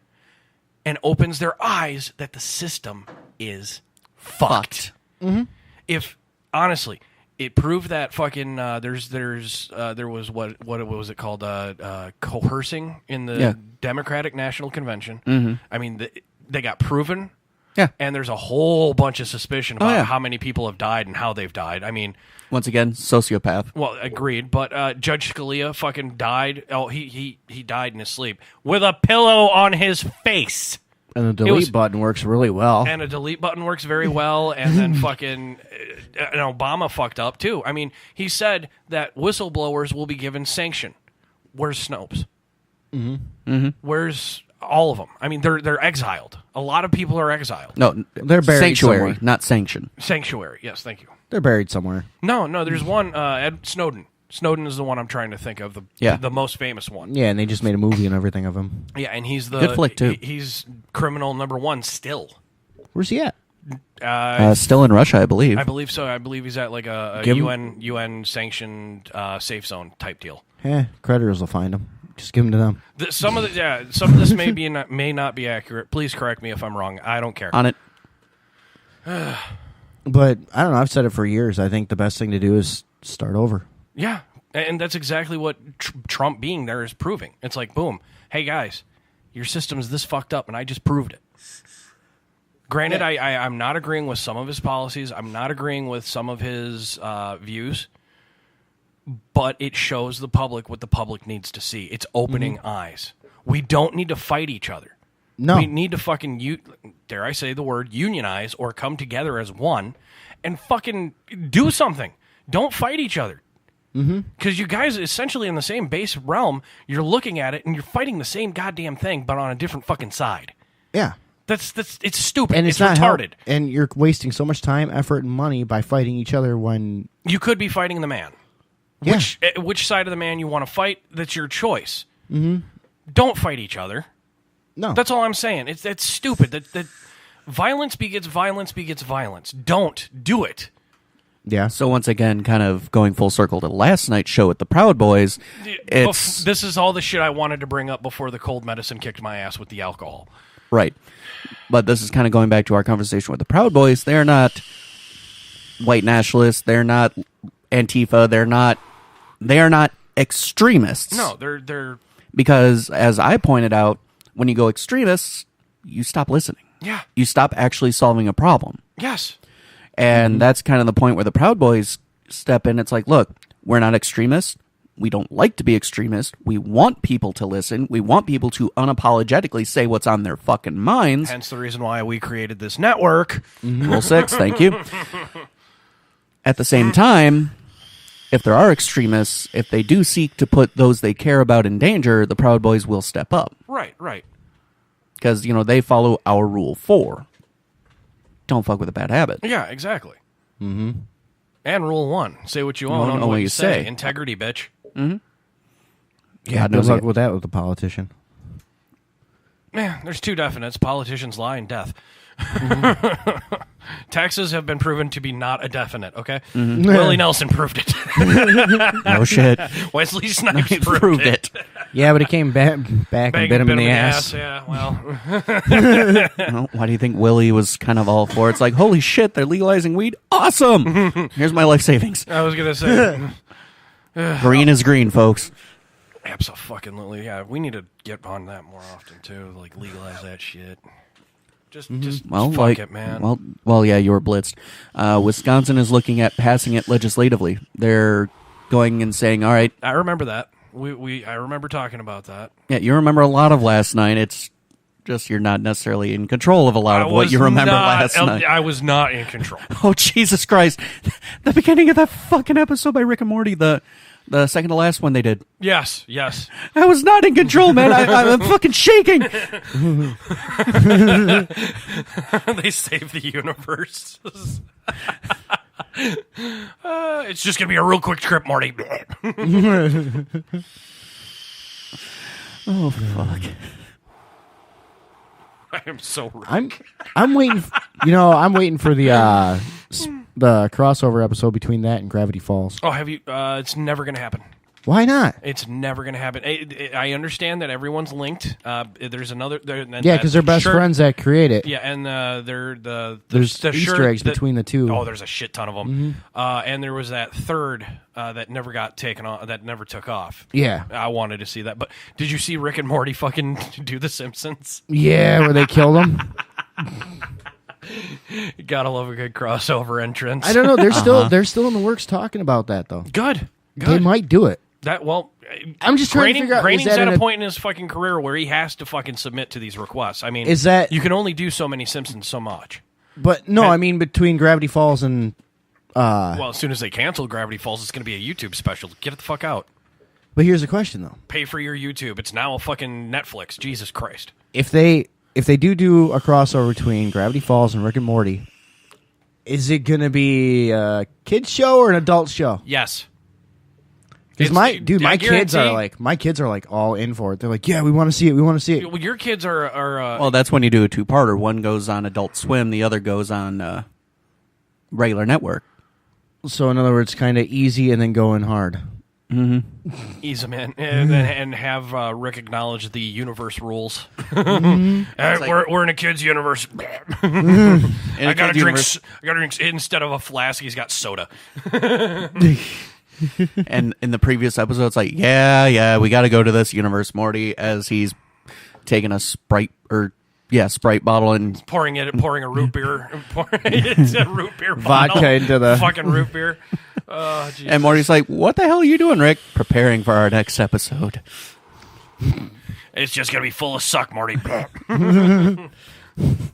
and opens their eyes that the system is fucked. Mm-hmm. If honestly. It proved that fucking there was what was it called coercing in the Democratic National Convention. Mm-hmm. I mean they got proven. Yeah, and there's a whole bunch of suspicion about how many people have died and how they've died. I mean, once again, sociopath. Well, agreed. But Judge Scalia fucking died. Oh, he died in his sleep with a pillow on his face. And the delete button works really well. And a delete button works very well. And then fucking and Obama fucked up, too. I mean, he said that whistleblowers will be given sanction. Where's Snopes? Mm-hmm. Mm-hmm. Where's all of them? I mean, they're exiled. A lot of people are exiled. No, they're buried sanctuary, somewhere. not sanction. Sanctuary, yes, thank you. They're buried somewhere. No, there's one, Ed Snowden. Snowden is the one I'm trying to think of, the most famous one. Yeah, and they just made a movie and everything of him. Yeah, and he's the good flick too. He's criminal number one still. Where's he at? Still in Russia, I believe. I believe so. I believe he's at like a UN sanctioned safe zone type deal. Creditors will find him. Just give them to them. Some of this may not be accurate. Please correct me if I'm wrong. I don't care. On it. But I don't know. I've said it for years. I think the best thing to do is start over. Yeah, and that's exactly what Trump being there is proving. It's like, boom, hey guys, your system's this fucked up, and I just proved it. Granted, I'm not agreeing with some of his policies. I'm not agreeing with some of his views. But it shows the public what the public needs to see. It's opening eyes. We don't need to fight each other. No. We need to fucking, dare I say the word, unionize or come together as one and fucking do something. Don't fight each other. Because you guys essentially in the same base realm, you're looking at it and you're fighting the same goddamn thing, but on a different fucking side. Yeah. It's stupid. And it's not retarded. And you're wasting so much time, effort, and money by fighting each other when... You could be fighting the man. Yeah. Which side of the man you want to fight, that's your choice. Mm-hmm. Don't fight each other. No. That's all I'm saying. That's stupid. That violence begets violence begets violence. Don't do it. Yeah. So once again, kind of going full circle to last night's show with the Proud Boys, This is all the shit I wanted to bring up before the cold medicine kicked my ass with the alcohol. right. But this is kind of going back to our conversation with the Proud Boys. They're not white nationalists. They're not Antifa. They are not extremists. No, they're Because as I pointed out, when you go extremists, you stop listening. yeah. You stop actually solving a problem. Yes. And that's kind of the point where the Proud Boys step in. It's like, look, we're not extremists. We don't like to be extremists. We want people to listen. We want people to unapologetically say what's on their fucking minds. Hence the reason why we created this network. Rule 6, thank you. At the same time, if there are extremists, if they do seek to put those they care about in danger, the Proud Boys will step up. Right, right. Because, they follow our Rule 4. Don't fuck with a bad habit. Yeah, exactly. Mm-hmm. And Rule 1, say what you Don't own, know what you say. Integrity, bitch. Yeah, God good knows luck it. with that with the politician. Man, there's two definites. Politicians lie and death. Taxes have been proven to be not a definite, okay? Willie Nelson proved it. No shit. Wesley Snipes Proved it. Yeah, but he came back and bit him in the ass. Yeah, well. Well, why do you think Willie was kind of all for it? It's like, holy shit, they're legalizing weed? Awesome! Here's my life savings. I was going to say. Green is green, folks. Absolutely, yeah. We need to get on that more often, too. Like, legalize that shit. Just fuck it, man. Well, yeah, you were blitzed. Wisconsin is looking at passing it legislatively. They're going and saying, all right. I remember that. I remember talking about that. Yeah, you remember a lot of last night. It's just you're not necessarily in control of a lot of what you remember last night. I was not in control. Oh, Jesus Christ. The beginning of that fucking episode by Rick and Morty, the second to last one they did. Yes. I was not in control, man. I'm fucking shaking. They saved the universe. It's just going to be a real quick trip, Marty. Oh, fuck. I am so wrong. I'm waiting. I'm waiting for the crossover episode between that and Gravity Falls. Oh, have you? It's never going to happen. Why not? It's never going to happen. I understand that everyone's linked. There's another. Yeah, because they're best friends that create it. Yeah, and there's Easter eggs between the two. Oh, there's a shit ton of them. And there was that third that never got taken off. That never took off. Yeah, I wanted to see that. But did you see Rick and Morty fucking do The Simpsons? Yeah, where they killed him. You gotta love a good crossover entrance. I don't know. They're still in the works talking about that though. Good. They might do it. I'm just trying to figure out. Groening's at a point in his fucking career where he has to fucking submit to these requests. I mean, is that you can only do so many Simpsons so much. But no, I mean between Gravity Falls and well, as soon as they cancel Gravity Falls, it's going to be a YouTube special. Get it the fuck out. But here's the question though: pay for your YouTube. It's now a fucking Netflix. Jesus Christ! If they do a crossover between Gravity Falls and Rick and Morty, is it going to be a kids show or an adult show? Yes. Because my kids are like all in for it. They're like, yeah, we want to see it. We want to see it. Well, your kids are well, that's when you do a two-parter. One goes on Adult Swim. The other goes on regular network. So in other words, kind of easy and then going hard. Ease them in and have Rick acknowledge the universe rules. We're in a kid's universe. I gotta drink instead of a flask. He's got soda. And in the previous episode, it's like, yeah, we got to go to this universe, Morty, as he's taking a Sprite bottle and pouring a root beer, it's a root beer bottle, vodka into the fucking root beer. Oh, Jesus. And Morty's like, "What the hell are you doing, Rick? Preparing for our next episode." It's just gonna be full of suck, Morty.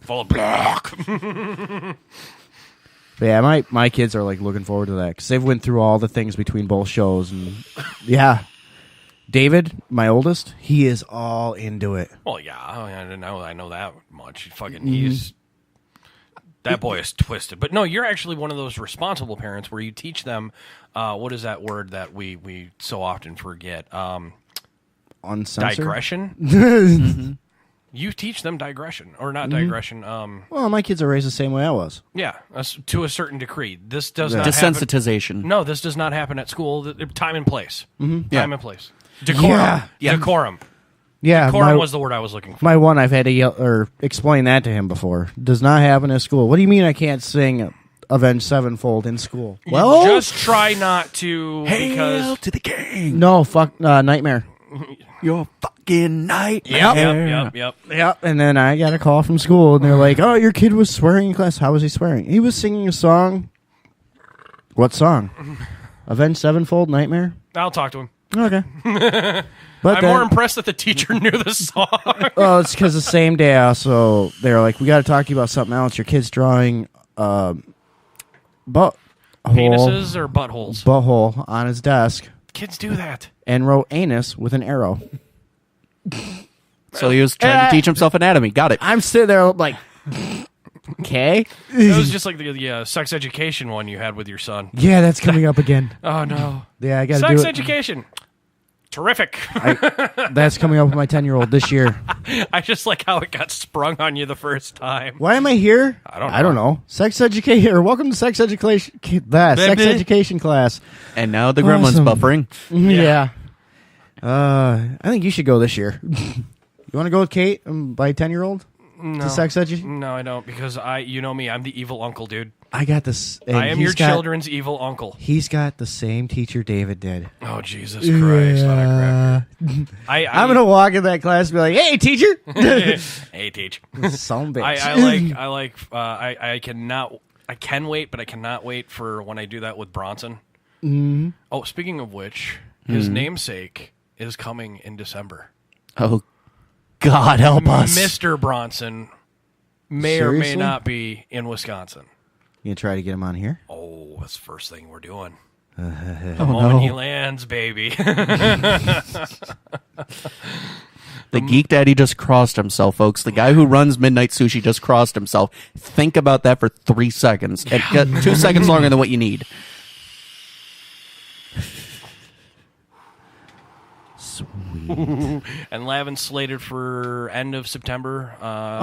Full of block. Yeah, my kids are like looking forward to that because they've went through all the things between both shows, and yeah, David, my oldest, he is all into it. Well, yeah, I know that much. Fucking, that boy is twisted. But no, you're actually one of those responsible parents where you teach them. What is that word that we so often forget? Uncensored? Digression. You teach them digression, or not digression. Well, my kids are raised the same way I was. Yeah, to a certain degree. This does not Desensitization. happen. No, this does not happen at school. Time and place. Mm-hmm. Time and place. Decorum. Yeah. Decorum. Yeah, Decorum was the word I was looking for. My one, I've had to yell or explain that to him before. Does not happen at school. What do you mean I can't sing Avenged Sevenfold in school? Well, just try not to. Hail to the king. No, fuck Nightmare. Your fucking nightmare. Yep. And then I got a call from school, and they're like, "Oh, your kid was swearing in class. How was he swearing? He was singing a song. What song? Avenged Sevenfold, Nightmare. I'll talk to him. Okay." But I'm more impressed that the teacher knew the song. Well, it's because the same day also they're like, "We got to talk to you about something else. Your kid's drawing Penises or buttholes? Butthole on his desk Kids do that. and wrote anus with an arrow." So he was trying to teach himself anatomy. Got it. I'm sitting there like, okay. It was just like the sex education one you had with your son. Yeah, that's coming up again. Oh, no. Yeah, I got to do Sex it. education. Terrific. That's coming up with my 10-year-old this year. I just like how it got sprung on you the first time. Why am I here? I don't know. Sex education, or welcome to sex education, sex education class. And now the gremlin's Awesome. buffering. Yeah. I think you should go this year. You want to go with Kate and by 10-year-old? No. To sex education? No, I don't, because you know me, I'm the evil uncle, dude. I got this. I am your children's evil uncle. He's got the same teacher David did. Oh, Jesus Christ. What a cracker. I'm going to walk in that class and be like, "Hey, teacher." Hey, teach. Some bitch. I can wait, but I cannot wait for when I do that with Bronson. Mm-hmm. Oh, speaking of which, his namesake is coming in December. Oh, God help us. Mr. Bronson may or Seriously? may not be in Wisconsin. You try to get him on here? Oh, that's the first thing we're doing. Oh, The moment he lands, baby. The Geek Daddy just crossed himself, folks. The guy who runs Midnight Sushi just crossed himself. Think about that for 3 seconds. And get 2 seconds longer than what you need. And Lavin's slated for end of September.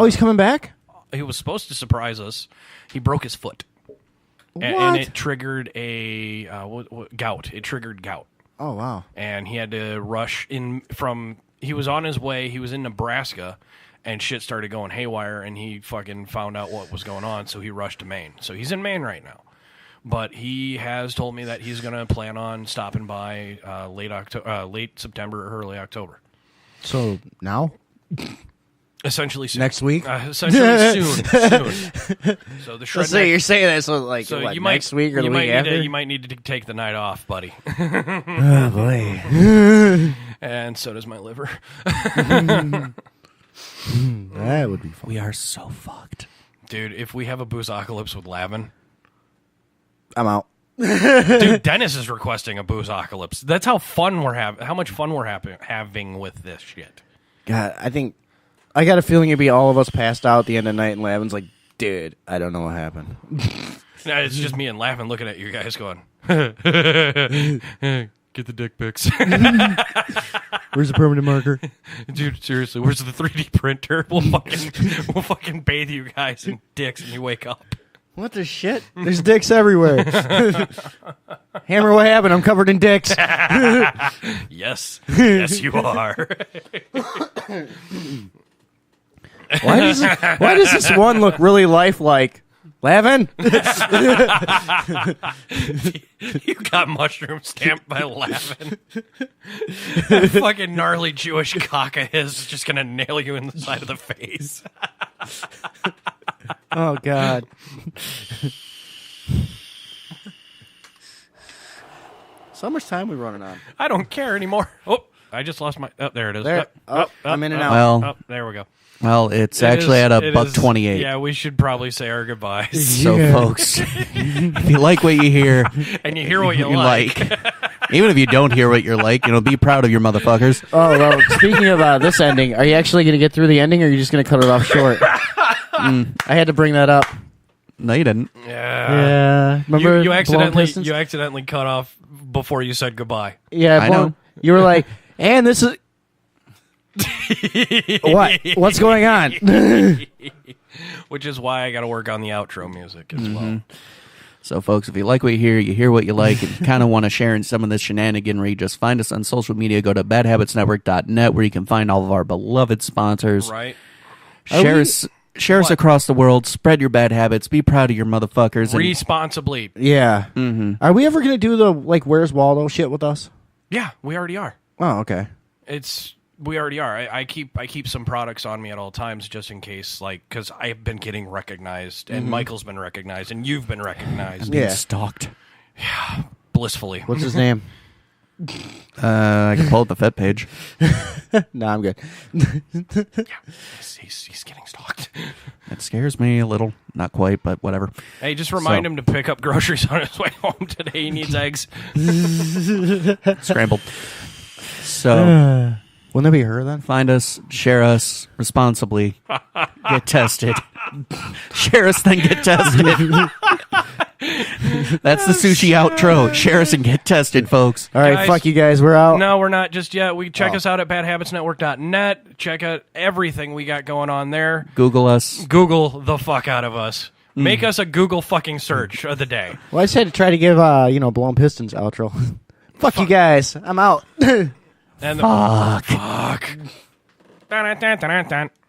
He's coming back? He was supposed to surprise us. He broke his foot. And What? it triggered a gout. It triggered gout. Oh, wow. And he had to rush in from... He was on his way. He was in Nebraska, and shit started going haywire, and he fucking found out what was going on, so he rushed to Maine. So he's in Maine right now. But he has told me that he's going to plan on stopping by late September or early October. So now? Essentially soon. Next week? Essentially soon. So the shred you're saying that so like so what, you might, next week or the you week might after? need to, you might need to take the night off, buddy. Oh, boy. And so does my liver. That would be fun. We are so fucked. Dude, if we have a boozocalypse with Lavin... I'm out. Dude, Dennis is requesting a boozocalypse. That's how fun we're having. How much fun we're having with this shit. God, I got a feeling it'd be all of us passed out at the end of the night, and Lavin's like, "Dude, I don't know what happened." No, it's just me and Lavin looking at you guys going, "Get the dick pics." Where's the permanent marker? Dude, seriously, where's the 3D printer? We'll fucking bathe you guys in dicks, and you wake up. What the shit? There's dicks everywhere. Hammer, what happened? I'm covered in dicks. Yes, yes, you are. Why does this one look really lifelike? Lavin? You got mushroom stamped by Lavin. That fucking gnarly Jewish cock of his is just gonna nail you in the side of the face. Oh, God. So much time we running on? I don't care anymore. Oh, I just lost my... Oh, there it is. There. I'm in and out. Well, there we go. well, it's actually at It is- $1.28. Yeah, we should probably say our goodbyes. So, Yeah. folks, if you like what you hear, And you hear what you you like. even if you don't hear what you're like, be proud of your motherfuckers. Oh, well, speaking of this ending, are you actually going to get through the ending, or are you just going to cut it off short? I had to bring that up. No, you didn't. Yeah. Remember You Blown Pistons? accidentally cut off before you said goodbye. Yeah, I know. You were like, and this is... What? What's going on? Which is why I got to work on the outro music as well. So, folks, if you like what you hear what you like, and kind of want to share in some of this shenaniganry, just find us on social media. Go to badhabitsnetwork.net, where you can find all of our beloved sponsors. Right. Share us across the world. Spread your bad habits. Be proud of your motherfuckers. Responsibly. Yeah. Are we ever going to do the, Where's Waldo shit with us? Yeah, we already are. Oh, okay. We already are. I keep some products on me at all times just in case, because I've been getting recognized, and Michael's been recognized, and you've been recognized. Yeah. Stalked. Yeah, blissfully. What's his name? I can pull up the Fed page. No, I'm good. He's getting stalked. It scares me a little. Not quite, but whatever. Hey, just remind him to pick up groceries on his way home today. He needs eggs. Scrambled. So... Wouldn't that be her then? Find us, share us responsibly, get tested. Share us, then get tested. That's the sushi outro. Share us and get tested, folks. All right, Guys, fuck you guys. We're out. No, we're not just yet. Check us out at badhabitsnetwork.net. Check out everything we got going on there. Google us. Google the fuck out of us. Make us a Google fucking search of the day. Well, I said to try to give, Blown Pistons outro. Fuck you guys. I'm out. And Fuck. Fuck. Dun, dun, dun, dun, dun.